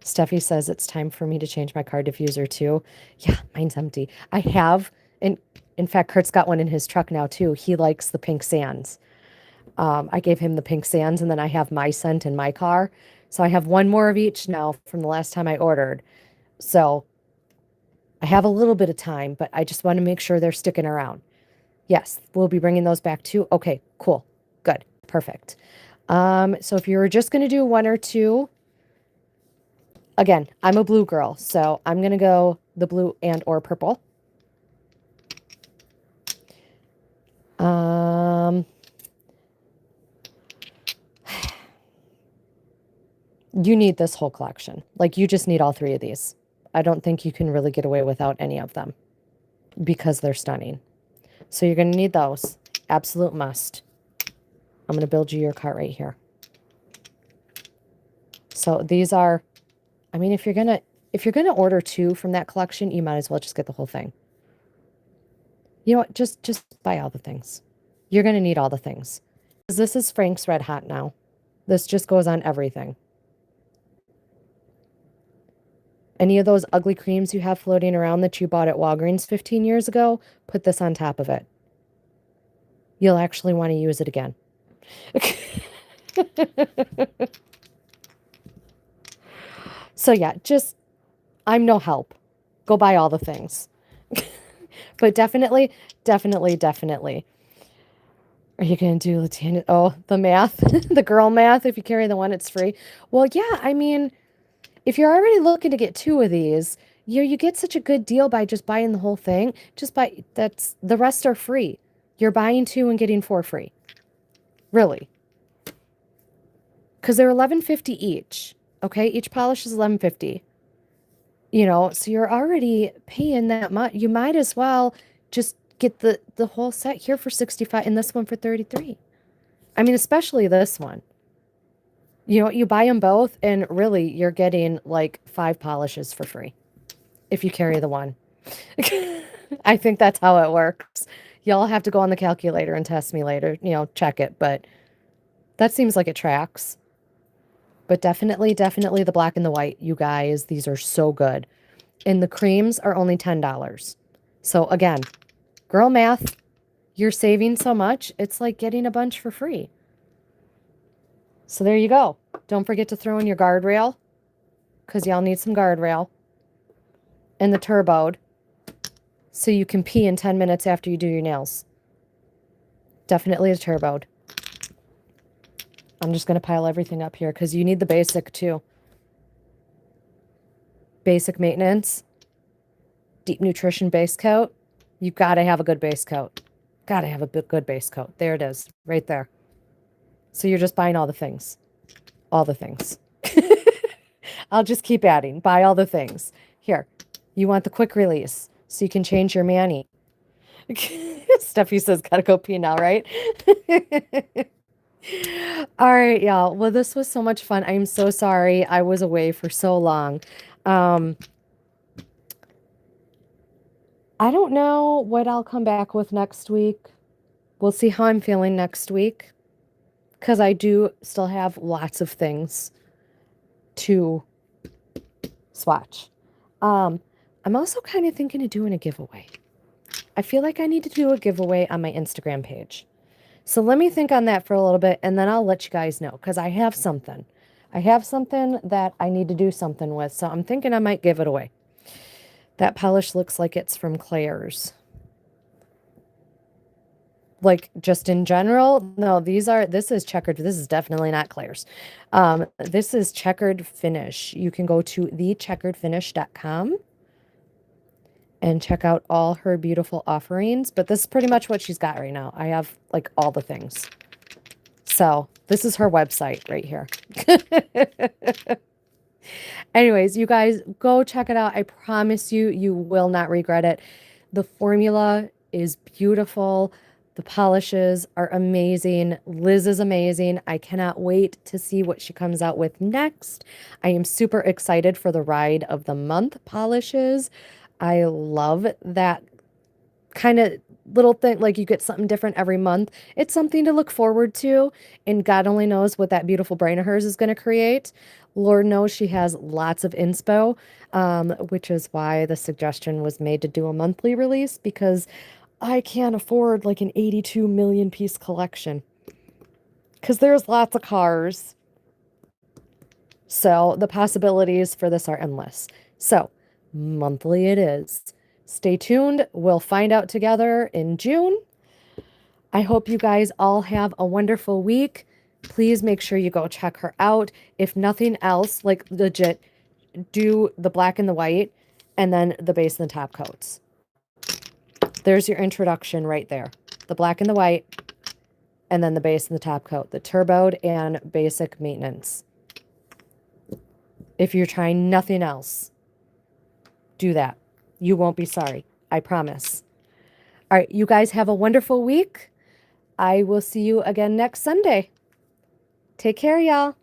Steffi says it's time for me to change my car diffuser too. Yeah, mine's empty. I have, and in fact, Kurt's got one in his truck now too. He likes the pink sands. I gave him the pink sands, and then I have my scent in my car. So I have one more of each now from the last time I ordered. So I have a little bit of time, but I just want to make sure they're sticking around. Yes, we'll be bringing those back too. Okay, cool. Good. Perfect. So if you were just going to do 1 or 2, again, I'm a blue girl, so I'm going to go the blue and or purple. You need this whole collection. Like, you just need all 3 of these. I don't think you can really get away without any of them because they're stunning. So you're going to need those. Absolute must. I'm going to build you your cart right here. So these are, I mean, if you're going to order 2 from that collection, you might as well just get the whole thing. You know what? Just buy all the things. You're going to need all the things. This is Frank's Red Hot now. This just goes on everything. Any of those ugly creams you have floating around that you bought at Walgreens 15 years ago, put this on top of it. you'll actually want to use it again. So yeah, just, I'm no help. Go buy all the things. But definitely, definitely, definitely. Are you going to do Latina? Oh, the math, the girl math. If you carry the one, it's free. Well, yeah, I mean, if you're already looking to get two of these, you get such a good deal by just buying the whole thing. Just buy, that's, the rest are free. You're buying two and getting four free. Really. Because they're $11.50 each. Okay, each polish is $11.50. You know, so you're already paying that much. You might as well just get the whole set here for 65 and this one for 33. I mean, especially this one. You know, you buy them both and really you're getting like 5 polishes for free if you carry the one. I think that's how it works. Y'all have to go on the calculator and test me later, you know, check it, but that seems like it tracks. But definitely, definitely the black and the white, you guys, these are so good. And the creams are only $10. So again, girl math, you're saving so much, it's like getting a bunch for free. So there you go. Don't forget to throw in your guardrail, because y'all need some guardrail. And the turboed, so you can pee in 10 minutes after you do your nails. Definitely a turboed. I'm just going to pile everything up here, because you need the basic too. Basic maintenance. Deep nutrition base coat. You've got to have a good base coat. Got to have a good base coat. There it is. Right there. So you're just buying all the things. All the things. I'll just keep adding. Buy all the things. Here. You want the quick release so you can change your mani. Steffi says, gotta go pee now, right? All right, y'all. Well, this was so much fun. I'm so sorry I was away for so long. I don't know what I'll come back with next week. We'll see how I'm feeling next week, because I do still have lots of things to swatch. I'm also kind of thinking of doing a giveaway. I feel like I need to do a giveaway on my Instagram page. So let me think on that for a little bit, and then I'll let you guys know, because I have something. I have something that I need to do something with, so I'm thinking I might give it away. That polish looks like it's from Claire's. Like, just in general, no, this is Checkered. This is definitely not Claire's. This is Checkered Finish. You can go to thecheckeredfinish.com and check out all her beautiful offerings. But this is pretty much what she's got right now. I have like all the things. So this is her website right here. Anyways, you guys go check it out. I promise you, you will not regret it. The formula is beautiful. The polishes are amazing. Liz is amazing. I cannot wait to see what she comes out with next. I am super excited for the Ride of the Month polishes. I love that kind of little thing, like you get something different every month. It's something to look forward to, and God only knows what that beautiful brain of hers is going to create. Lord knows she has lots of inspo, which is why the suggestion was made to do a monthly release, because I can't afford like an 82 million piece collection, because there's lots of cars. So the possibilities for this are endless. So monthly it is. Stay tuned. We'll find out together in June. I hope you guys all have a wonderful week. Please make sure you go check her out. If nothing else, like legit, do the black and the white and then the base and the top coats. There's your introduction right there. The black and the white and then the base and the top coat. The turboed and basic maintenance. If you're trying nothing else, do that. You won't be sorry. I promise. All right, you guys have a wonderful week. I will see you again next Sunday. Take care, y'all.